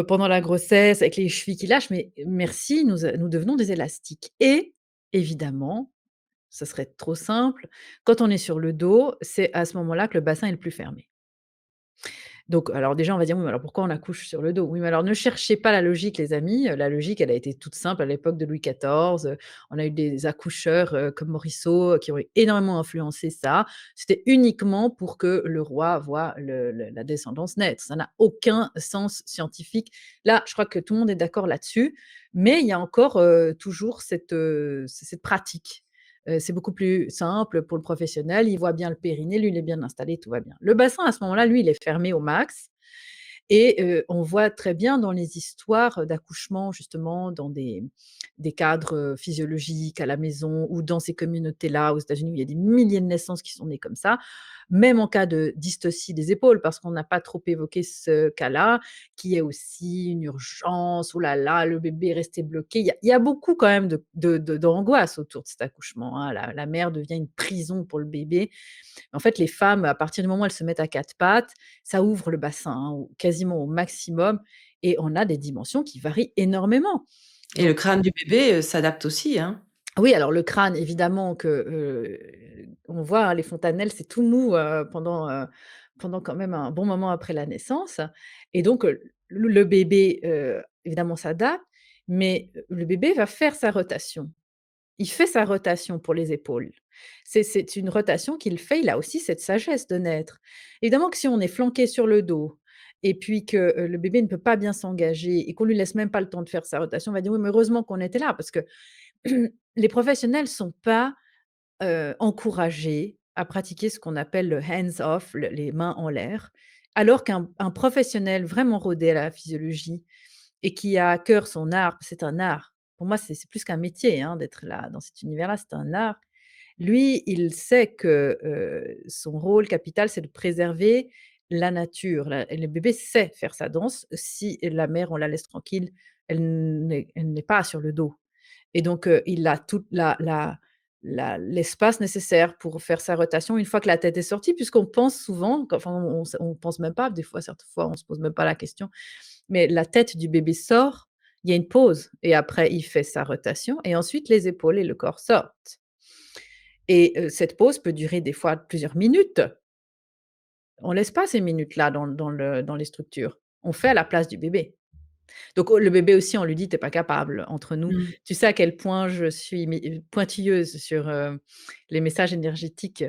pendant la grossesse avec les chevilles qui lâchent, mais merci, nous devenons des élastiques et évidemment, ça serait trop simple, quand on est sur le dos, c'est à ce moment-là que le bassin est le plus fermé. Donc alors déjà, on va dire: «Oui, mais alors pourquoi on accouche sur le dos?» Oui, mais alors ne cherchez pas la logique les amis, la logique, elle a été toute simple à l'époque de Louis XIV, on a eu des accoucheurs, comme Morisot, qui ont énormément influencé ça. C'était uniquement pour que le roi voie le la descendance naître. Ça n'a aucun sens scientifique. Là, je crois que tout le monde est d'accord là-dessus, mais il y a encore, toujours cette pratique. C'est beaucoup plus simple pour le professionnel, il voit bien le périnée, lui, il est bien installé, tout va bien. Le bassin, à ce moment-là, lui, il est fermé au max et on voit très bien dans les histoires, d'accouchement justement dans des cadres, physiologiques à la maison ou dans ces communautés-là aux États-Unis où il y a des milliers de naissances qui sont nées comme ça. Même en cas de dystocie des épaules, parce qu'on n'a pas trop évoqué ce cas-là, qui est aussi une urgence, oh là là, le bébé est resté bloqué. Il y a beaucoup quand même d'angoisse autour de cet accouchement, hein. La mère devient une prison pour le bébé. En fait, les femmes, à partir du moment où elles se mettent à 4 pattes, ça ouvre le bassin, hein, quasiment au maximum et on a des dimensions qui varient énormément. Et le Donc crâne du bébé, s'adapte aussi, hein. oui, alors le crâne évidemment que, on voit, hein, les fontanelles, c'est tout mou, pendant quand même un bon moment après la naissance et donc, le bébé, évidemment s'adapte, mais le bébé va faire sa rotation. Il fait sa rotation pour les épaules. C'est une rotation qu'il fait, il a aussi cette sagesse de naître. Évidemment que si on est flanqué sur le dos et puis que, le bébé ne peut pas bien s'engager et qu'on lui laisse même pas le temps de faire sa rotation, on va dire: «Oui, mais heureusement qu'on était là» parce que les professionnels sont pas, encouragés à pratiquer ce qu'on appelle le hands off, les mains en l'air, alors qu'un professionnel vraiment rodé à la physiologie et qui a à cœur son art, c'est un art. pour moi, c'est plus qu'un métier, hein, d'être là, dans cet univers-là, c'est un art. Lui, il sait que, son rôle capital, c'est de préserver la nature. La et le bébé sait faire sa danse. Si la mère, on la laisse tranquille, elle n'est pas sur le dos. Et donc, il a toute l'espace nécessaire pour faire sa rotation une fois que la tête est sortie, puisqu'on pense souvent, enfin, on pense même pas, des fois, certaines fois, on se pose même pas la question, mais la tête du bébé sort, il y a une pause et après il fait sa rotation et ensuite les épaules et le corps sortent et cette pause peut durer des fois plusieurs minutes. On laisse pas ces minutes-là dans les structures. On fait à la place du bébé. Donc le bébé aussi, on lui dit: «Tu es pas capable», entre nous. Mmh. Tu sais à quel point je suis pointilleuse sur, les messages énergétiques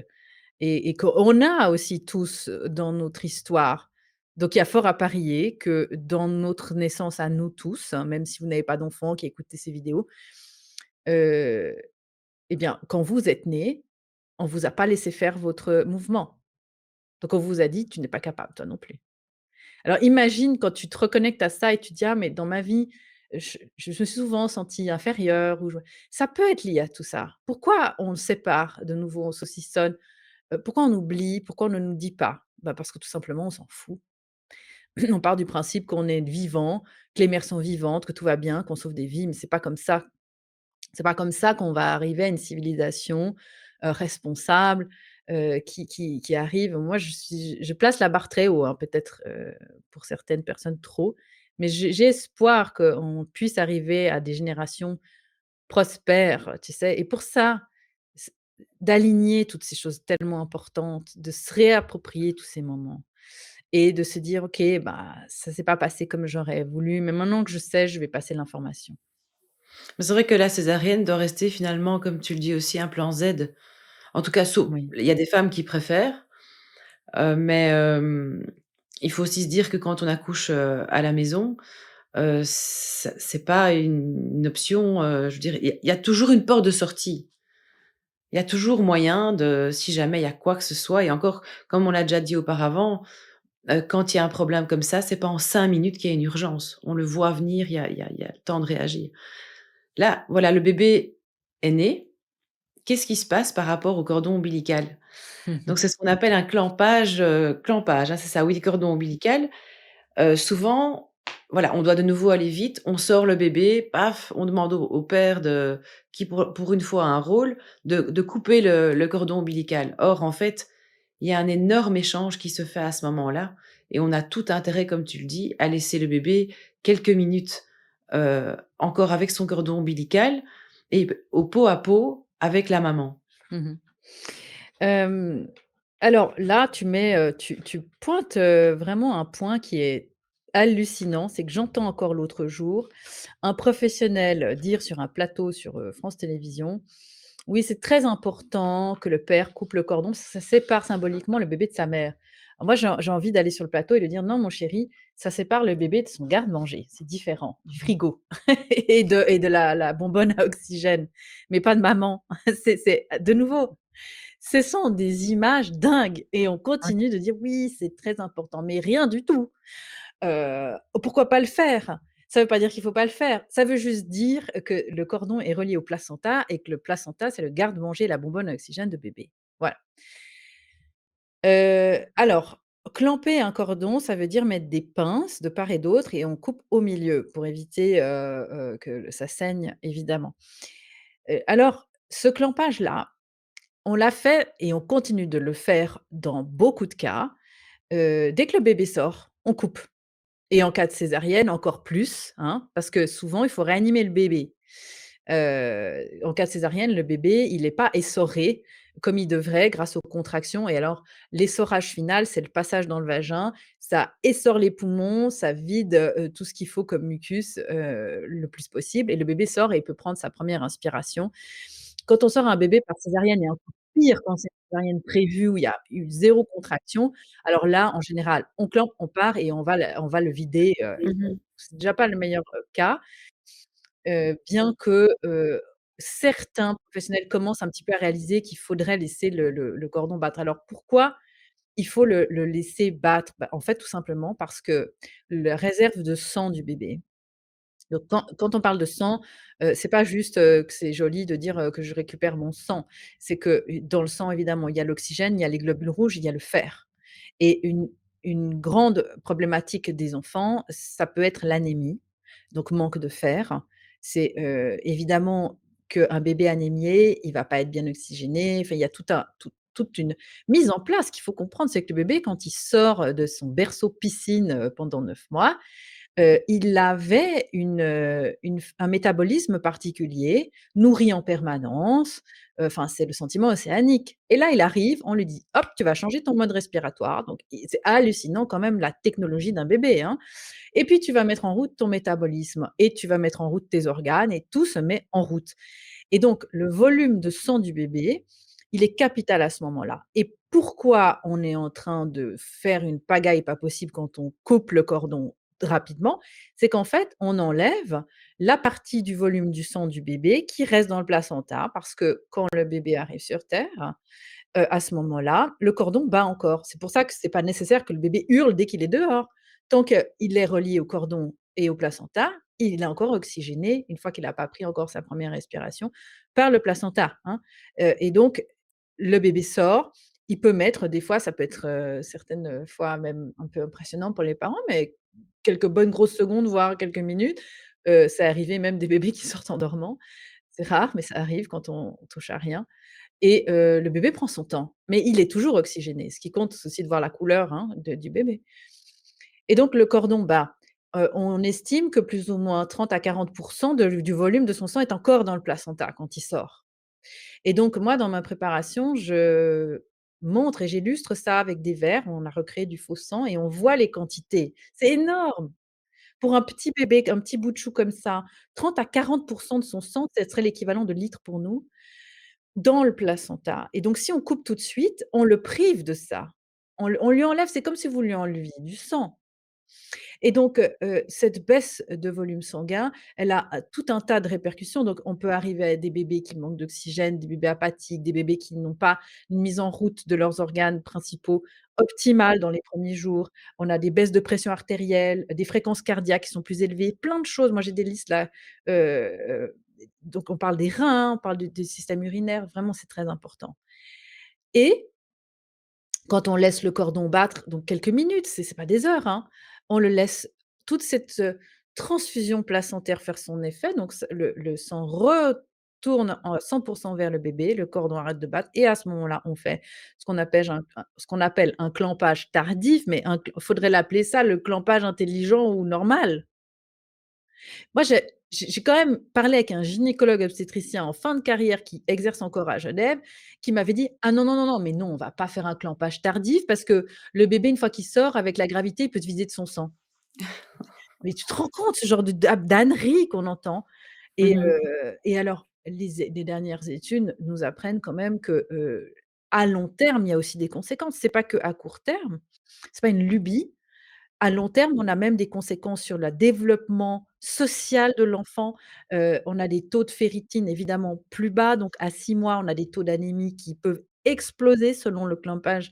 et qu'on a aussi tous, dans notre histoire. Donc il y a fort à parier que dans notre naissance à nous tous, hein, même si vous n'avez pas d'enfant qui écoutez ces vidéos, heu, et bien, quand vous êtes nés, on vous a pas laissé faire votre mouvement. Donc on vous a dit: «Tu n'es pas capable, toi non plus». Alors imagine quand tu te reconnectes à ça et tu dis: «Ah mais dans ma vie, je me suis souvent sentie inférieure ou je» ça peut être lié à tout ça. Pourquoi on le sépare de nouveau, on saucissonne? Pourquoi on oublie? Pourquoi on ne nous dit pas? Bah, parce que tout simplement on s'en fout. On part du principe qu'on est vivant, que les mères sont vivantes, que tout va bien, qu'on sauve des vies, mais c'est pas comme ça. C'est pas comme ça qu'on va arriver à une civilisation, responsable, qui arrive. Moi, je place la barre très haut, hein, peut-être, pour certaines personnes trop, mais j'ai espoir qu'on puisse arriver à des générations prospères, tu sais? Et pour ça, c d'aligner toutes ces choses tellement importantes, de se réapproprier tous ces moments et de se dire: «OK, bah, ça s'est pas passé comme j'aurais voulu, mais maintenant que je sais, je vais passer l'information». Mais c'est vrai que la césarienne doit rester finalement, comme tu le dis aussi, un plan Z. En tout cas, Oui. il y a des femmes qui préfèrent, mais il faut aussi se dire que quand on accouche, à la maison, c'est pas une option, je veux dire, il y a toujours une porte de sortie. Il y a toujours moyen de si jamais il y a quoi que ce soit et encore, comme on l'a déjà dit auparavant, quand il y a un problème comme ça, c'est pas en 5 minutes qu'il y a une urgence. On le voit venir, il y a le temps de réagir. Là, voilà, le bébé est né. Qu'est-ce qui se passe par rapport au cordon ombilical? Donc c'est ce qu'on appelle un clampage, hein, c'est ça, oui, le cordon ombilical. Souvent, voilà, on doit de nouveau aller vite, on sort le bébé, paf, on demande au père qui pour une fois a un rôle, de couper le cordon ombilical. Or, en fait, il y a un énorme échange qui se fait à ce moment-là et on a tout intérêt, comme tu le dis, à laisser le bébé quelques minutes, encore avec son cordon ombilical et au pot à pot avec la maman. Mmh. Hem, alors là, tu pointes, vraiment un point qui est hallucinant. C'est que j'entends encore l'autre jour un professionnel dire sur un plateau sur, France Télévisions: «Oui, c'est très important que le père coupe le cordon, ça sépare symboliquement le bébé de sa mère». Alors moi, j'ai envie d'aller sur le plateau et de dire: «Non mon chéri, ça sépare le bébé de son garde-manger, c'est différent, du frigo et de la bonbonne à oxygène, mais pas de maman». C'est de nouveau, ce sont des images dingues et on continue de dire: «Oui, c'est très important», mais rien du tout. Pourquoi pas le faire? Ça veut pas dire qu'il faut pas le faire. Ça veut juste dire que le cordon est relié au placenta et que le placenta, c'est le garde-manger, la bonbonne à oxygène de bébé. Voilà. Alors, clamper un cordon, ça veut dire mettre des pinces de part et d'autre et on coupe au milieu pour éviter, que ça saigne évidemment. Alors ce clampage-là, on l'a fait et on continue de le faire dans beaucoup de cas. Dès que le bébé sort, on coupe et en cas de césarienne, encore plus, hein, parce que souvent, il faut réanimer le bébé. En cas de césarienne, le bébé, il est pas essoré comme il devrait grâce aux contractions et alors l'essorage final, c'est le passage dans le vagin. Ça essore les poumons, ça vide, tout ce qu'il faut comme mucus, le plus possible et le bébé sort et il peut prendre sa première inspiration. Quand on sort un bébé par césarienne et encore pire quand c'est une césarienne prévue où il y a eu 0 contraction, alors là, en général, on clampe, on part et on va le vider, Mmh. c'est déjà pas le meilleur, cas. Bien que, certains professionnels commencent un petit peu à réaliser qu'il faudrait laisser le cordon battre. Alors pourquoi il faut le laisser battre? Bah, en fait, tout simplement parce que la réserve de sang du bébé, Donc quand on parle de sang, c'est pas juste, que c'est joli de dire, que je récupère mon sang. C'est que, dans le sang, évidemment, il y a l'oxygène, il y a les globules rouges, il y a le fer et une grande problématique des enfants, ça peut être l'anémie, donc manque de fer. C'est, évidemment qu'un bébé anémié, il va pas être bien oxygéné, enfin, il y a toute une mise en place qu'il faut comprendre. C'est que le bébé, quand il sort, de son berceau piscine, pendant 9 mois, il avait une f un métabolisme particulier, nourri en permanence, enfin, c'est le sentiment océanique et là, il arrive, on lui dit: «Hop, tu vas changer ton mode respiratoire», donc et c'est hallucinant quand même la technologie d'un bébé, hein, et puis tu vas mettre en route ton métabolisme et tu vas mettre en route tes organes et tout se met en route et donc le volume de sang du bébé, il est capital à ce moment-là et pourquoi on est en train de faire une pagaille pas possible quand on coupe le cordon rapidement? C'est qu'en fait, on enlève la partie du volume du sang du bébé qui reste dans le placenta parce que quand le bébé arrive sur terre, à ce moment-là, le cordon bat encore. C'est pour ça que c'est pas nécessaire que le bébé hurle dès qu'il est dehors. Tant qu'il est relié au cordon et au placenta, il est encore oxygéné, une fois qu'il a pas pris encore sa première respiration, par le placenta, hein, et donc le bébé sort, il peut mettre des fois, ça peut être, certaines fois même un peu impressionnant pour les parents, mais quelques bonnes grosses secondes, voire quelques minutes. C'est arrivé même des bébés qui sortent en dormant. C'est rare, mais ça arrive quand on touche à rien et le bébé prend son temps, mais il est toujours oxygéné. Ce qui compte, c'est aussi de voir la couleur, hein, de du bébé et donc le cordon bat, on estime que plus ou moins 30 à 40 de du volume de son sang est encore dans le placenta quand il sort et donc moi, dans ma préparation, je montre et j'illustre ça avec des verres. On a recréé du faux sang et on voit les quantités. C'est énorme! Pour un petit bébé, un petit bout de chou comme ça, 30 à 40 de son sang, ce serait l'équivalent de litres pour nous. Dans le placenta et donc si on coupe tout de suite, on le prive de ça. On lui enlève c'est comme si vous lui enleviez du sang et donc cette baisse de volume sanguin, elle a, tout un tas de répercussions. Donc on peut arriver à des bébés qui manquent d'oxygène, des bébés apathiques, des bébés qui n'ont pas une mise en route de leurs organes principaux optimale dans les premiers jours. On a des baisses de pression artérielle, des fréquences cardiaques qui sont plus élevées, plein de choses. Moi j'ai des listes là, heu donc on parle des reins, on parle du système urinaire, vraiment c'est très important et quand on laisse le cordon battre, donc quelques minutes, c'est pas des heures, hein, on le laisse toute cette, transfusion placentaire faire son effet, donc le sang retourne en 100 vers le bébé, le cordon arrête de battre et à ce moment-là, on fait ce qu'on appelle un clampage tardif, mais il faudrait l'appeler ça le clampage intelligent ou normal. Moi, j'ai quand même parlé avec un gynécologue obstétricien en fin de carrière qui exerce encore à Genève, qui m'avait dit: «Ah non, non, non, non, mais non, on va pas faire un clampage tardif parce que le bébé, une fois qu'il sort avec la gravité, il peut se vider de son sang». Mais tu te rends compte ce genre de d'ânerie qu'on entend? Mmh. Et alors les dernières études nous apprennent quand même que, à long terme, il y a aussi des conséquences. C'est pas qu'à court terme, c'est pas une lubie. À long terme, on a même des conséquences sur le développement social de l'enfant. On a des taux de ferritine évidemment plus bas, donc à 6 mois, on a des taux d'anémie qui peuvent exploser selon le clampage,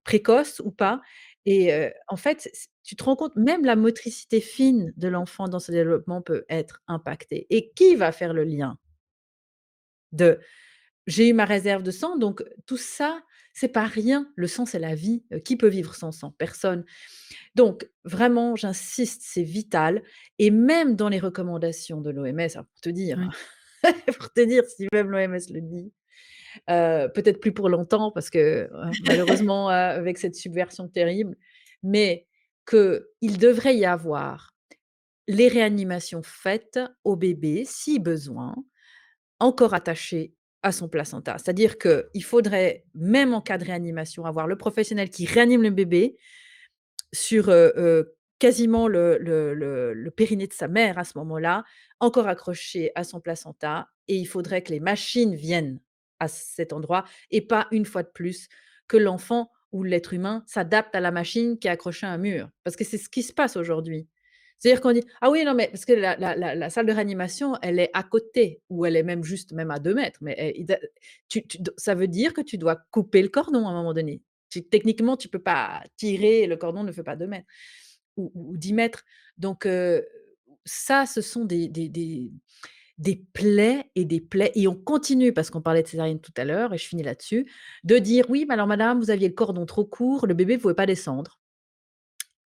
précoce ou pas et en fait, tu te rends compte, même la motricité fine de l'enfant dans ce développement peut être impactée et qui va faire le lien de: «J'ai eu ma réserve de sang, donc tout ça, c'est pas rien. Le sang, c'est la vie. Qui peut vivre sans sang? Personne. Donc vraiment, j'insiste, c'est vital et même dans les recommandations de l'OMS, alors pour te dire, Ouais. hein, pour te dire si même l'OMS le dit, peut-être plus pour longtemps parce que, malheureusement, avec cette subversion terrible, mais qu'il devrait y avoir les réanimations faites au bébé, si besoin, encore attaché à son placenta. C'est-à-dire qu'il faudrait, même en cas de réanimation, avoir le professionnel qui réanime le bébé sur, quasiment le périnée de sa mère à ce moment-là, encore accroché à son placenta et il faudrait que les machines viennent à cet endroit et pas une fois de plus que l'enfant ou l'être humain s'adapte à la machine qui est accrochée à un mur. Parce que c'est ce qui se passe aujourd'hui. C'est-à-dire qu'on dit: «Ah oui, non, mais» parce que la salle de réanimation, elle est à côté ou elle est même juste même à 2 mètres, mais il da tu ça veut dire que tu dois couper le cordon à un moment donné. Techniquement, tu peux pas tirer, le cordon ne fait pas 2 mètres ou 10 mètres. Donc ça, ce sont des plaies et des plaies et on continue, parce qu'on parlait de césarienne tout à l'heure et je finis là-dessus, de dire: «Oui, mais alors madame, vous aviez le cordon trop court, le bébé ne pouvait pas descendre».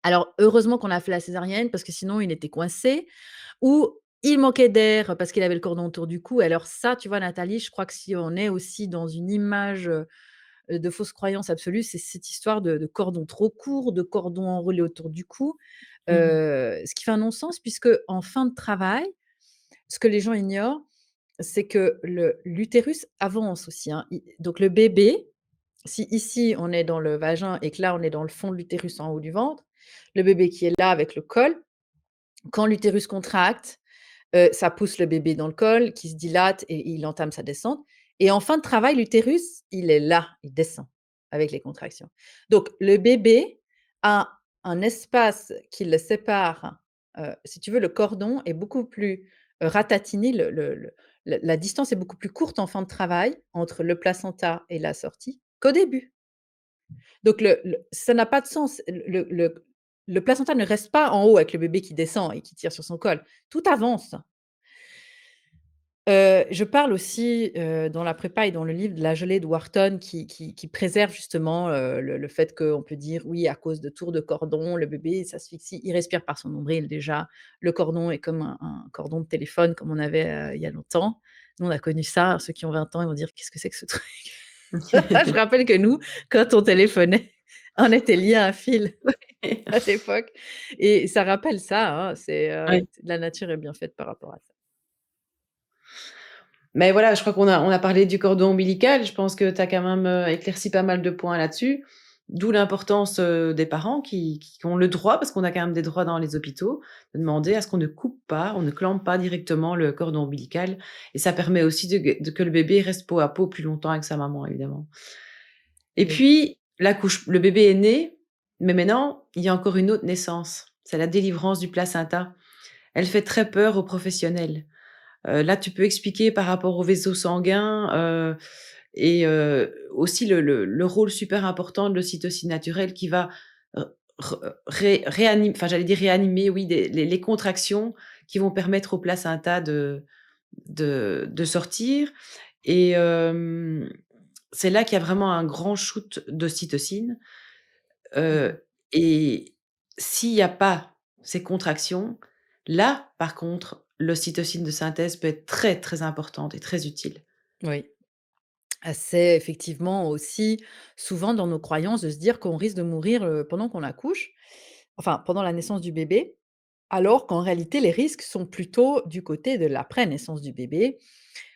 Alors heureusement qu'on a fait la césarienne parce que sinon il était coincé ou il manquait d'air parce qu'il avait le cordon autour du cou. Alors ça, tu vois Nathalie, je crois que si on est aussi dans une image, de fausse croyance absolue, c'est cette histoire de cordon trop court, de cordon enroulé autour du cou, Mmh. ce qui fait un non-sens puisque en fin de travail, ce que les gens ignorent, c'est que le l'utérus avance aussi, hein. I Donc le bébé, si ici on est dans le vagin et que là on est dans le fond de l'utérus en haut du ventre, le bébé qui est là avec le col, quand l'utérus contracte, ça pousse le bébé dans le col qui se dilate et il entame sa descente et en fin de travail, l'utérus, il est là, il descend avec les contractions. Donc le bébé a un espace qui le sépare, si tu veux, le cordon est beaucoup plus, ratatiné, la distance est beaucoup plus courte en fin de travail entre le placenta et la sortie qu'au début. Donc ça n'a pas de sens. Le placenta ne reste pas en haut avec le bébé qui descend et qui tire sur son col. Tout avance. Je parle aussi, dans la prépa et dans le livre de la gelée de Wharton qui préserve justement, le fait qu'on peut dire: «Oui, à cause de tours de cordon, le bébé s'asphyxie, il respire par son nombril déjà». Le cordon est comme un cordon de téléphone comme on avait, il y a longtemps. Nous, on a connu ça. Ceux qui ont 20 ans, ils vont dire: «Qu'est-ce que c'est que ce truc?» Je rappelle que nous, quand on téléphonait, on était liés à un fil à l'époque et ça rappelle ça, hein, Ouais. la nature est bien faite par rapport à ça. Mais voilà, je crois qu'on a parlé du cordon ombilical. Je pense que tu as quand même, éclairci pas mal de points là-dessus. D'où l'importance, des parents qui ont le droit, parce qu'on a quand même des droits dans les hôpitaux, de demander à ce qu'on ne coupe pas, on ne clampe pas directement le cordon ombilical et ça permet aussi de que le bébé reste peau à peau plus longtemps avec sa maman, évidemment. Et Oui. puis, le bébé est né, mais maintenant, il y a encore une autre naissance. C'est la délivrance du placenta. Elle fait très peur aux professionnels. Là, tu peux expliquer par rapport aux vaisseaux sanguins, et aussi le rôle super important de l'ocytocine naturelle qui va r re enfin, j'allais dire réanimer, oui, les contractions qui vont permettre au placenta de sortir et c'est là qu'il y a vraiment un grand shoot d'ocytocine, Mmh. et s'il y a pas ces contractions, là, par contre, l'ocytocine de synthèse peut être très, très importante et très utile. Oui. C'est effectivement aussi souvent dans nos croyances de se dire qu'on risque de mourir, pendant qu'on accouche, enfin pendant la naissance du bébé, alors qu'en réalité les risques sont plutôt du côté de l'après-naissance du bébé.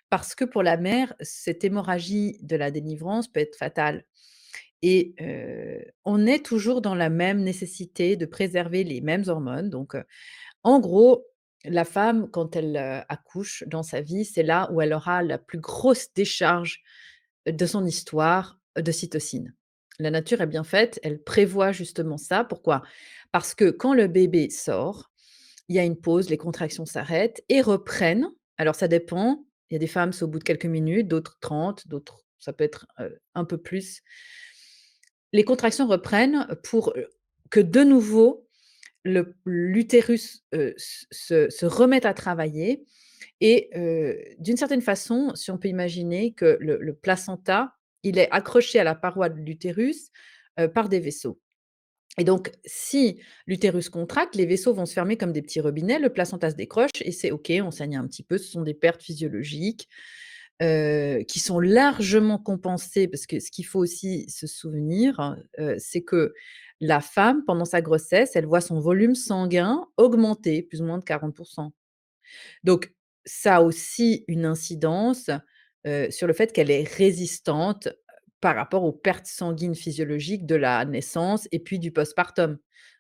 Parce que pour la mère, cette hémorragie de la délivrance peut être fatale et on est toujours dans la même nécessité de préserver les mêmes hormones donc en gros, la femme quand elle, accouche dans sa vie, c'est là où elle aura la plus grosse décharge de son histoire d'ocytocine. La nature est bien faite, elle prévoit justement ça. Pourquoi? Parce que quand le bébé sort, il y a une pause, les contractions s'arrêtent et reprennent. Alors ça dépend, il y a des femmes, c'est au bout de quelques minutes, d'autres 30, d'autres ça peut être, un peu plus. Les contractions reprennent pour, que de nouveau l'utérus, se remette à travailler et d'une certaine façon, si on peut imaginer que le placenta, il est accroché à la paroi de l'utérus, par des vaisseaux et donc si l'utérus contracte, les vaisseaux vont se fermer comme des petits robinets, le placenta se décroche et c'est OK, on saigne un petit peu, ce sont des pertes physiologiques, qui sont largement compensées parce que ce qu'il faut aussi se souvenir, c'est que la femme, pendant sa grossesse, elle voit son volume sanguin augmenter plus ou moins de 40. Donc ça a aussi une incidence, sur le fait qu'elle est résistante, par rapport aux pertes sanguines physiologiques de la naissance et puis du postpartum.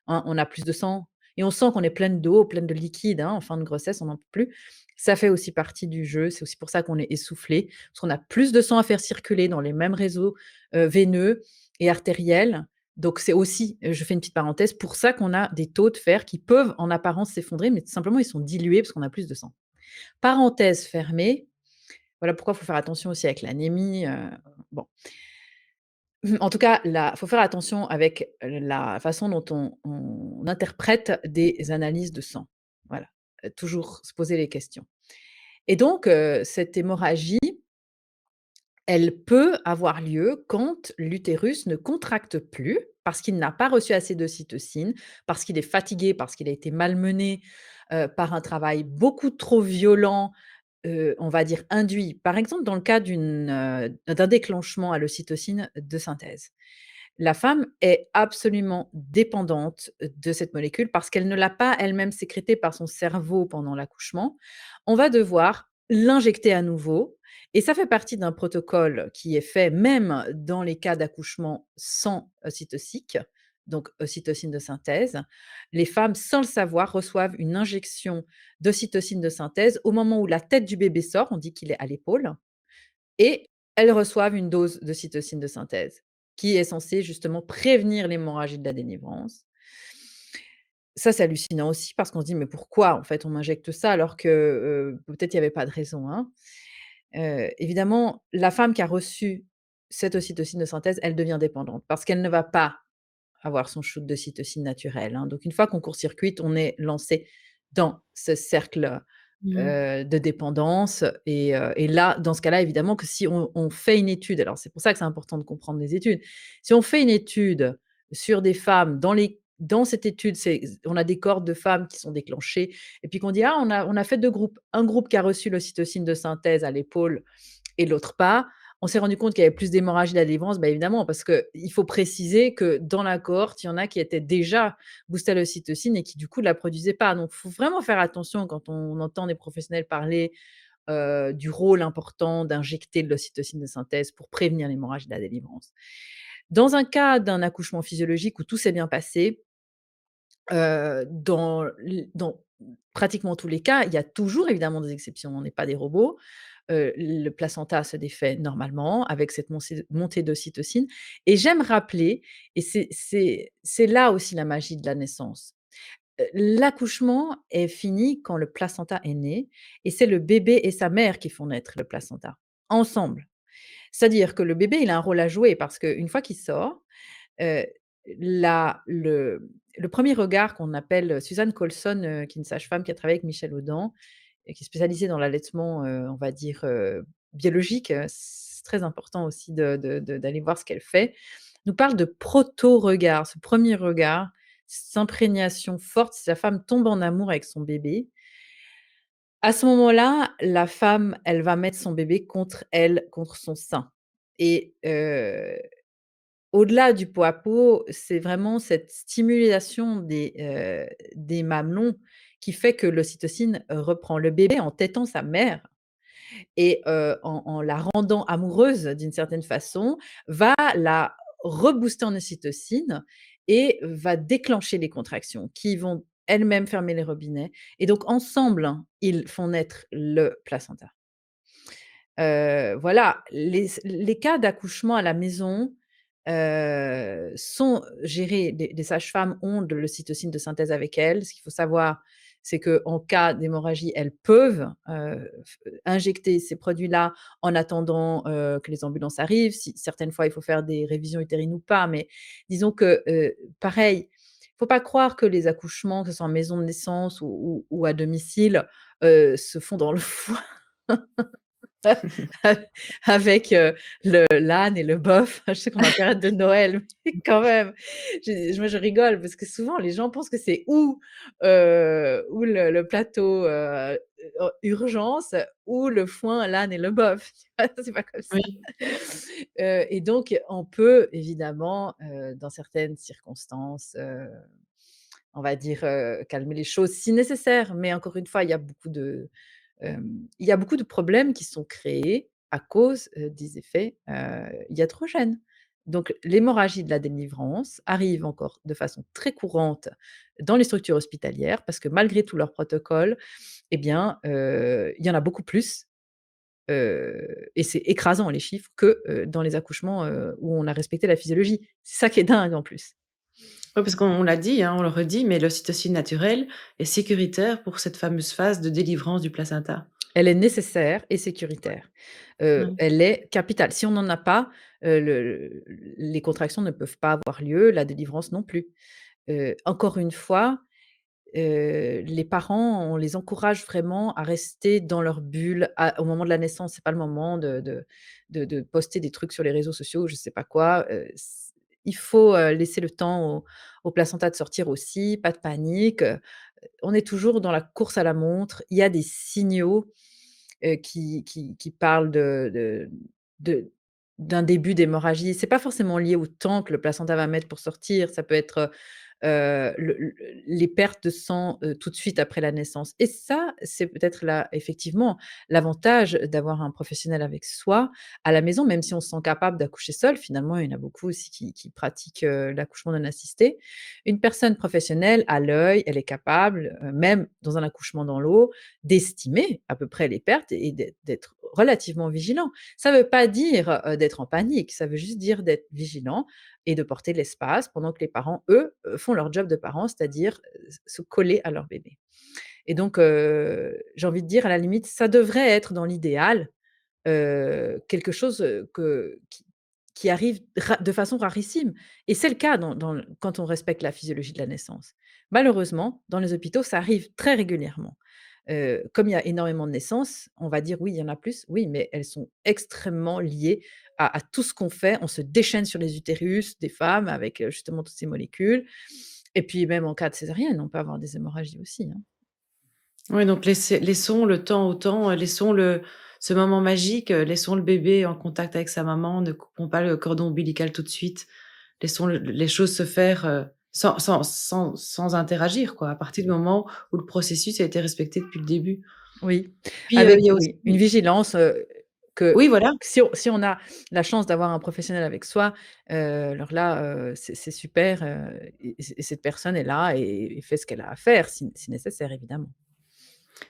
Hein, on a plus de sang et on sent qu'on est pleine d'eau, pleine de liquide, hein, en fin de grossesse, on n'en peut plus. Ça fait aussi partie du jeu, c'est aussi pour ça qu'on est essoufflé, parce qu'on a plus de sang à faire circuler dans les mêmes réseaux, veineux et artériels. Donc c'est aussi, je fais une petite parenthèse, pour ça qu'on a des taux de fer qui peuvent en apparence s'effondrer, mais tout simplement ils sont dilués parce qu'on a plus de sang. Parenthèse fermée, voilà pourquoi il faut faire attention aussi avec l'anémie, bon. En tout cas, il faut faire attention avec la façon dont on interprète des analyses de sang. Voilà. toujours se poser les questions et donc cette hémorragie, elle peut avoir lieu quand l'utérus ne contracte plus, parce qu'il n'a pas reçu assez d'ocytocine, parce qu'il est fatigué, parce qu'il a été malmené, par un travail beaucoup trop violent, on va dire induit. Par exemple, dans le cas d'un déclenchement à l'ocytocine de synthèse. La femme est absolument dépendante de cette molécule parce qu'elle ne l'a pas elle-même sécrétée par son cerveau pendant l'accouchement. On va devoir l'injecter à nouveau et ça fait partie d'un protocole qui est fait même dans les cas d'accouchement sans ocytocique, donc ocytocine de synthèse. Les femmes, sans le savoir, reçoivent une injection d'ocytocine de synthèse au moment où la tête du bébé sort, on dit qu'il est à l'épaule, et elles reçoivent une dose de cytocine de synthèse qui est censée justement prévenir l'hémorragie de la délivrance. Ça, c'est hallucinant aussi parce qu'on se dit: «Mais pourquoi en fait on m'injecte ça alors que, peut-être il y avait pas de raison, hein?» Évidemment, la femme qui a reçu cette ocytocine de synthèse, elle devient dépendante parce qu'elle ne va pas avoir son shoot de cytocine naturelle, hein. Donc une fois qu'on court-circuite, on est lancé dans ce cercle Mmh. de dépendance et là, dans ce cas-là, évidemment que si on fait une étude, alors c'est pour ça que c'est important de comprendre les études. Si on fait une étude sur des femmes, dans cette étude, on a des cohortes de femmes qui sont déclenchées et puis qu'on dit: «Ah, on a fait 2 groupes. Un groupe qui a reçu l'ocytocine de synthèse à l'épaule et l'autre pas». On s'est rendu compte qu'il y avait plus d'hémorragie de la délivrance, bah, évidemment, parce qu'il faut préciser que dans la cohorte, il y en a qui étaient déjà boostés à l'ocytocine et qui, du coup, ne la produisaient pas. Donc, il faut vraiment faire attention quand on entend des professionnels parler, du rôle important d'injecter de l'ocytocine de synthèse pour prévenir l'hémorragie de la délivrance. Dans un cas d'un accouchement physiologique où tout s'est bien passé, dans pratiquement tous les cas, il y a toujours évidemment des exceptions, on n'est pas des robots. Le placenta se défait normalement avec cette montée d'ocytocine et j'aime rappeler et c'est là aussi la magie de la naissance. L'accouchement est fini quand le placenta est né et c'est le bébé et sa mère qui font naître le placenta, ensemble. C'est-à-dire que le bébé, il a un rôle à jouer parce qu'une fois qu'il sort, Heu, la le 1er regard qu'on appelle Suzanne Colson, qui est une sage-femme qui a travaillé avec Michel Audin et qui est spécialisée dans l'allaitement, on va dire, biologique, c'est très important aussi d'aller voir ce qu'elle fait, nous parle de proto-regard. Ce 1er regard, cette imprégnation forte, si la femme tombe en amour avec son bébé, à ce moment-là, la femme, elle va mettre son bébé contre elle, contre son sein et au-delà du pot à pot, c'est vraiment cette stimulation des mamelons qui fait que l'ocytocine reprend le bébé en tétant sa mère et en la rendant amoureuse d'une certaine façon, va la rebooster en ocytocine et va déclencher les contractions qui vont elles-mêmes fermer les robinets et donc ensemble, ils font naître le placenta. Voilà, les cas d'accouchement à la maison, sont gérés les sages-femmes ont de l'ocytocine de synthèse avec elles. Ce qu'il faut savoir, c'est qu'en cas d'hémorragie, elles peuvent, f injecter ces produits-là en attendant, que les ambulances arrivent. Si certaines fois, il faut faire des révisions utérines ou pas, mais disons que, pareil, il faut pas croire que les accouchements, que ce soit en maison de naissance ou à domicile, se font dans le foin. Avec, le l'âne et le bœuf. Je sais qu'on est en période de Noël, mais quand même, je rigole parce que souvent les gens pensent que c'est ou le plateau, urgence ou le foin, l'âne et le bœuf. Tu vois? C'est pas comme ça. Oui. Et donc on peut évidemment, dans certaines circonstances, on va dire, calmer les choses si nécessaire. Mais encore une fois, il y a beaucoup de problèmes qui sont créés à cause, des effets, iatrogènes. Donc l'hémorragie de la délivrance arrive encore de façon très courante dans les structures hospitalières parce que malgré tous leurs protocoles, eh bien, il y en a beaucoup plus, et c'est écrasant les chiffres que, dans les accouchements, où on a respecté la physiologie. C'est ça qui est dingue en plus. Ouais, parce qu'on l'a dit, hein, on le redit, mais l'ocytocine naturelle est sécuritaire pour cette fameuse phase de délivrance du placenta. Elle est nécessaire et sécuritaire. Ouais. Elle est capitale. Si on n'en a pas, les contractions ne peuvent pas avoir lieu, la délivrance non plus. Encore une fois, les parents, on les encourage vraiment à rester dans leur bulle au moment de la naissance. C'est pas le moment de poster des trucs sur les réseaux sociaux, je sais pas quoi, il faut, laisser le temps au placenta de sortir aussi, pas de panique, on est toujours dans la course à la montre. Il y a des signaux, qui parlent de d'un début d'hémorragie. C'est pas forcément lié au temps que le placenta va mettre pour sortir, ça peut être, le les pertes de sang, tout de suite après la naissance et ça, c'est peut-être là, effectivement, l'avantage d'avoir un professionnel avec soi à la maison, même si on se sent capable d'accoucher seul. Finalement, il y en a beaucoup aussi qui pratiquent, l'accouchement non assisté. Une personne professionnelle à l'œil, elle est capable, même dans un accouchement dans l'eau, d'estimer à peu près les pertes et d'être relativement vigilant. Ça ne veut pas dire, d'être en panique, ça veut juste dire d'être vigilant et de porter l'espace pendant que les parents, eux, font leur job de parents, c'est-à-dire, se coller à leur bébé et donc j'ai envie de dire à la limite, ça devrait être dans l'idéal, quelque chose, que qui arrive de façon rarissime et c'est le cas dans le quand on respecte la physiologie de la naissance. Malheureusement, dans les hôpitaux, ça arrive très régulièrement. Comme il y a énormément de naissances, on va dire: «Oui, il y en a plus». Oui, mais elles sont extrêmement liées à tout ce qu'on fait. On se déchaîne sur les utérus des femmes avec, justement toutes ces molécules et puis même en cas de césarienne, on peut avoir des hémorragies aussi, hein. Oui, donc laissons le temps au temps, laissons ce moment magique, laissons le bébé en contact avec sa maman, ne coupons pas le cordon ombilical tout de suite. Laissons les choses se faire, sans interagir, quoi, à partir du moment où le processus a été respecté depuis le début. Oui, Puis, avec il y a aussi oui, une vigilance, que oui, voilà. si on a la chance d'avoir un professionnel avec soi, alors là, c'est super, et cette personne est là et fait ce qu'elle a à faire si nécessaire évidemment.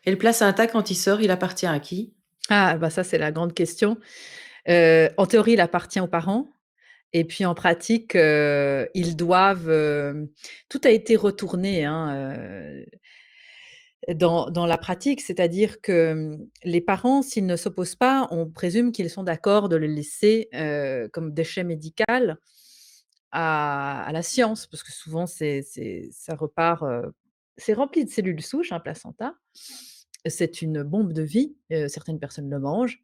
Et le placenta, quand il sort, il appartient à qui? Ah bah, ça c'est la grande question. En théorie, il appartient aux parents et puis en pratique, ils doivent, tout a été retourné, hein, dans la pratique, c'est-à-dire que, les parents, s'ils ne s'opposent pas, on présume qu'ils sont d'accord de le laisser, comme déchet médical à la science, parce que souvent c'est ça repart, c'est rempli de cellules souches, un placenta. C'est une bombe de vie, certaines personnes le mangent.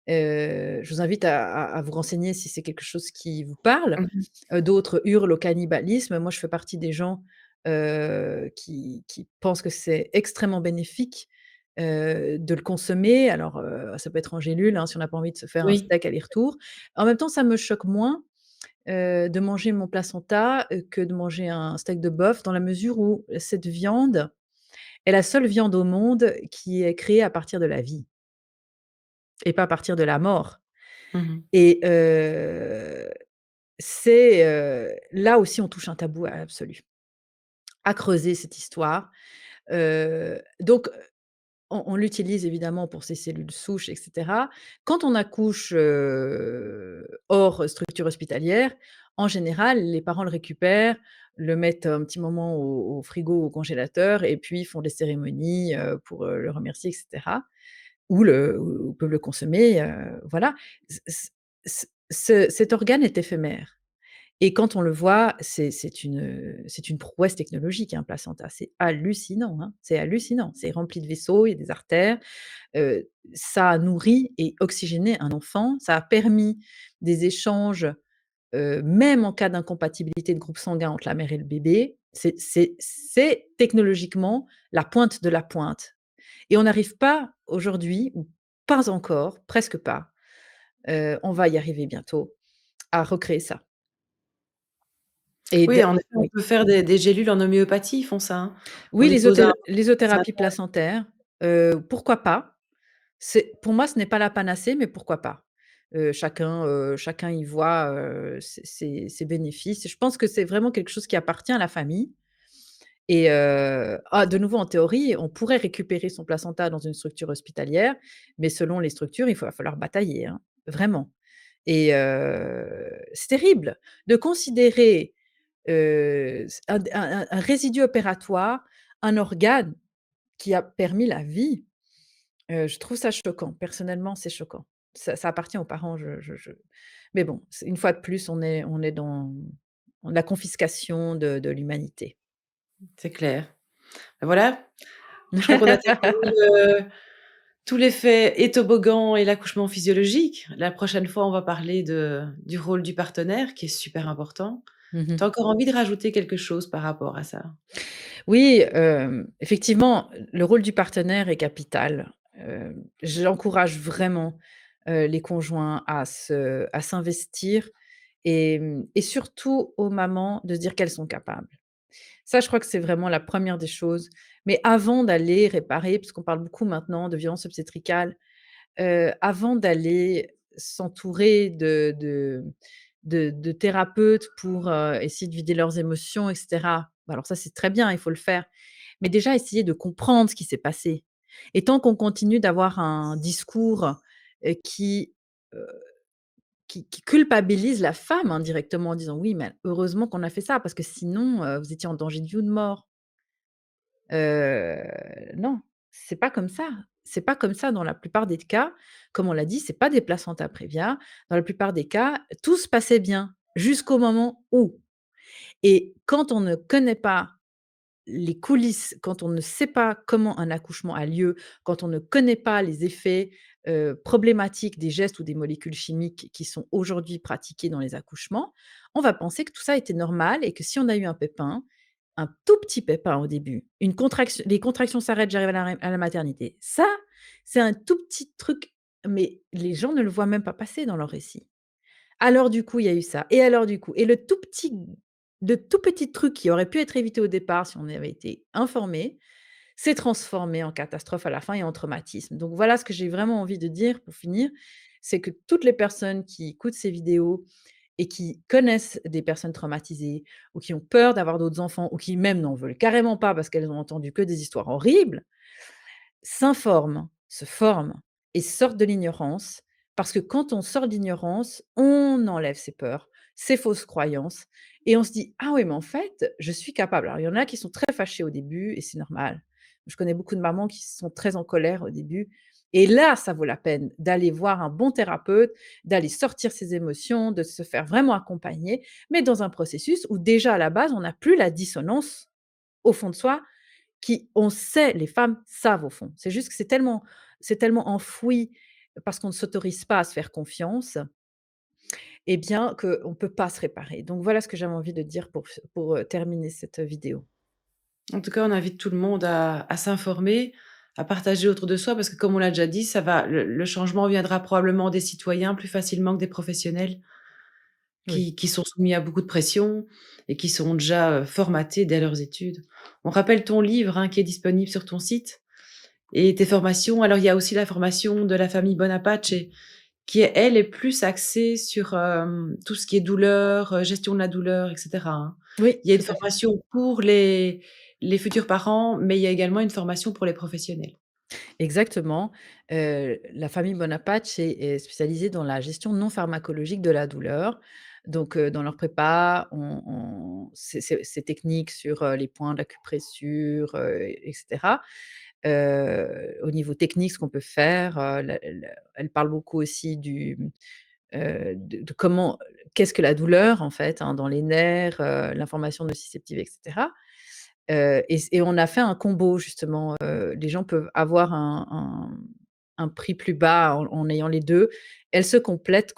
Je vous invite à vous renseigner si c'est quelque chose qui vous parle. Mmh mh. D'autres hurlent au cannibalisme. Moi, je fais partie des gens, qui pensent que c'est extrêmement bénéfique, de le consommer. Alors, ça peut être en gélule, hein, si on n'a pas envie de se faire un Oui. steak aller-retour. En même temps, ça me choque moins, de manger mon placenta, que de manger un steak de bœuf dans la mesure où cette viande est la seule viande au monde qui est créée à partir de la vie et pas à partir de la mort Mmh mh. et c'est, là aussi on touche un tabou absolu. À creuser cette histoire, donc on l'utilise évidemment pour ses cellules souches et cetera. Quand on accouche, hors structure hospitalière, en général, les parents le récupèrent, le mettent un petit moment au frigo ou au congélateur et puis font des cérémonies, pour, le remercier et cetera ou peuvent le consommer, voilà. Cet organe est éphémère. Et quand on le voit, c'est une prouesse technologique, un placenta. C'est hallucinant, hein, c'est hallucinant. C'est rempli de vaisseaux, il y a des artères, ça a nourri et oxygéné un enfant. Ça a permis des échanges, même en cas d'incompatibilité de groupe sanguin entre la mère et le bébé. C'est technologiquement la pointe de la pointe et on n'arrive pas aujourd'hui ou pas encore, presque pas, on va y arriver bientôt, à recréer ça et Oui, de en effet, on oui. peut faire des gélules en homéopathie, ils font ça, hein. On Oui, les pose à un l'isothérapies placenta. placentaires, pourquoi pas? C'est pour moi, ce n'est pas la panacée, mais pourquoi pas? Chacun y voit, ses bénéfices. Je pense que c'est vraiment quelque chose qui appartient à la famille et de nouveau en théorie, on pourrait récupérer son placenta dans une structure hospitalière, mais selon les structures, va falloir batailler, hein, vraiment et c'est terrible de considérer, un résidu opératoire, un organe qui a permis la vie. Je trouve ça choquant. Personnellement, c'est choquant. Ça appartient aux parents, je mais bon, c'est une fois de plus, on est dans la confiscation de l'humanité. C'est clair. Voilà, je crois qu'on a terminé tous les faits et toboggans et l'accouchement physiologique. La prochaine fois, on va parler du rôle du partenaire qui est super important. Mmh Tu mh. as encore envie de rajouter quelque chose par rapport à ça? Oui, effectivement, le rôle du partenaire est capital. J'encourage vraiment, les conjoints à s'investir et surtout aux mamans de se dire qu'elles sont capables. Ça, je crois que c'est vraiment la première des choses. Mais avant d'aller réparer, parce qu'on parle beaucoup maintenant de violence obstétricale, avant d'aller s'entourer de thérapeutes pour, essayer de vider leurs émotions et cetera. Bah, alors ça, c'est très bien, il faut le faire. Mais déjà essayer de comprendre ce qui s'est passé. Et tant qu'on continue d'avoir un discours, qui, heu, qui culpabilise la femme indirectement en disant: «Oui, mais heureusement qu'on a fait ça parce que sinon, vous étiez en danger de vie ou de mort». Non, c'est pas comme ça. C'est pas comme ça dans la plupart des cas. Comme on l'a dit, c'est pas des placentas Prévia. Dans la plupart des cas, tout se passait bien jusqu'au moment où et quand on ne connaît pas les coulisses, quand on ne sait pas comment un accouchement a lieu, quand on ne connaît pas les effets, problématiques des gestes ou des molécules chimiques qui sont aujourd'hui pratiqués dans les accouchements, on va penser que tout ça était normal et que si on a eu un pépin, un tout petit pépin au début, une contraction les contractions s'arrêtent, j'arrive à la maternité. Ça, c'est un tout petit truc, mais les gens ne le voient même pas passer dans leur récit. Alors du coup, il y a eu ça et alors du coup et le tout petit truc qui aurait pu être évité au départ si on avait été informé, s'est transformé en catastrophe à la fin et en traumatisme. Donc voilà ce que j'ai vraiment envie de dire pour finir, c'est que toutes les personnes qui écoutent ces vidéos et qui connaissent des personnes traumatisées ou qui ont peur d'avoir d'autres enfants ou qui même n'en veulent carrément pas parce qu'elles ont entendu que des histoires horribles, s'informent, se forment et sortent de l'ignorance, parce que quand on sort de l'ignorance, on enlève ses peurs, ses fausses croyances et on se dit: «Ah oui, mais en fait, je suis capable». Alors il y en a qui sont très fâchés au début et c'est normal. Je connais beaucoup de mamans qui sont très en colère au début et là, ça vaut la peine d'aller voir un bon thérapeute, d'aller sortir ses émotions, de se faire vraiment accompagner, mais dans un processus où déjà à la base, on n'a plus la dissonance au fond de soi qui on sait, les femmes savent au fond. C'est juste que c'est tellement enfoui parce qu'on ne s'autorise pas à se faire confiance, et bien, qu'on ne peut pas se réparer. Donc voilà ce que j'avais envie de dire pour terminer cette vidéo. En tout cas, on invite tout le monde à s'informer, à partager autour de soi parce que comme on l'a déjà dit, ça va le changement viendra probablement des citoyens plus facilement que des professionnels Oui. qui sont soumis à beaucoup de pression et qui sont déjà, formatés dès leurs études. On rappelle ton livre, hein, qui est disponible sur ton site et tes formations. Alors il y a aussi la formation de la famille Bonaparte qui est, elle, est plus axée sur, tout ce qui est douleur, gestion de la douleur et cetera, hein. Oui, Il y a une tout à fait. formation pour les futurs parents, mais il y a également une formation pour les professionnels. Exactement. La famille Bonaparte est spécialisée dans la gestion non pharmacologique de la douleur. Donc, dans leur prépa, on c'est technique sur, les points d'acupressure, et cetera. Au niveau technique, ce qu'on peut faire, elle parle beaucoup aussi de comment qu'est-ce que la douleur en fait, hein, dans les nerfs, l'information nociceptive et cetera. Et on a fait un combo justement, les gens peuvent avoir un prix plus bas en ayant les 2. Elles se complètent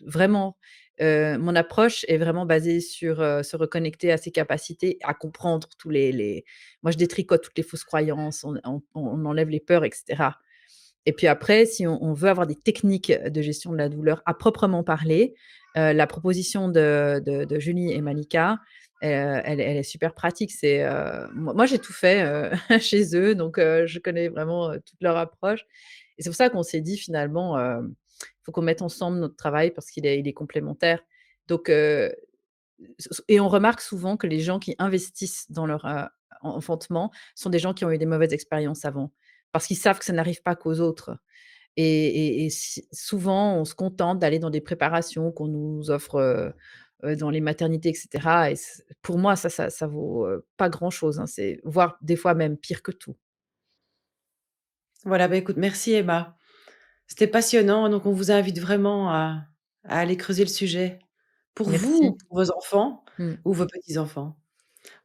vraiment. Mon approche est vraiment basée sur, se reconnecter à ses capacités, à comprendre tous les moi je détricote toutes les fausses croyances, on enlève les peurs et cetera. Et puis après, si on veut avoir des techniques de gestion de la douleur à proprement parler, la proposition de Julie et Malika, elle est super pratique. Moi j'ai tout fait, chez eux, donc je connais vraiment, toute leur approche et c'est pour ça qu'on s'est dit finalement, il faut qu'on mette ensemble notre travail parce qu'il est complémentaire. Donc et on remarque souvent que les gens qui investissent dans leur, enfantement sont des gens qui ont eu des mauvaises expériences avant. Parce qu'ils savent que ça n'arrive pas qu'aux autres et si souvent on se contente d'aller dans des préparations qu'on nous offre, dans les maternités et cetera et pour moi ça vaut, pas grand chose, hein, c'est voire des fois même pire que tout. Voilà, bah, écoute, merci Emma. C'était passionnant, donc on vous invite vraiment à aller creuser le sujet pour vous ou Merci. pour vos enfants Mmh. ou vos petits-enfants.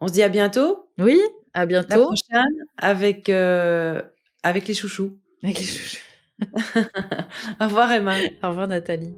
On se dit à bientôt. Oui. À La bientôt. prochaine avec les chouchous. Avec les chouchous. Au revoir Emma. Au revoir Nathalie.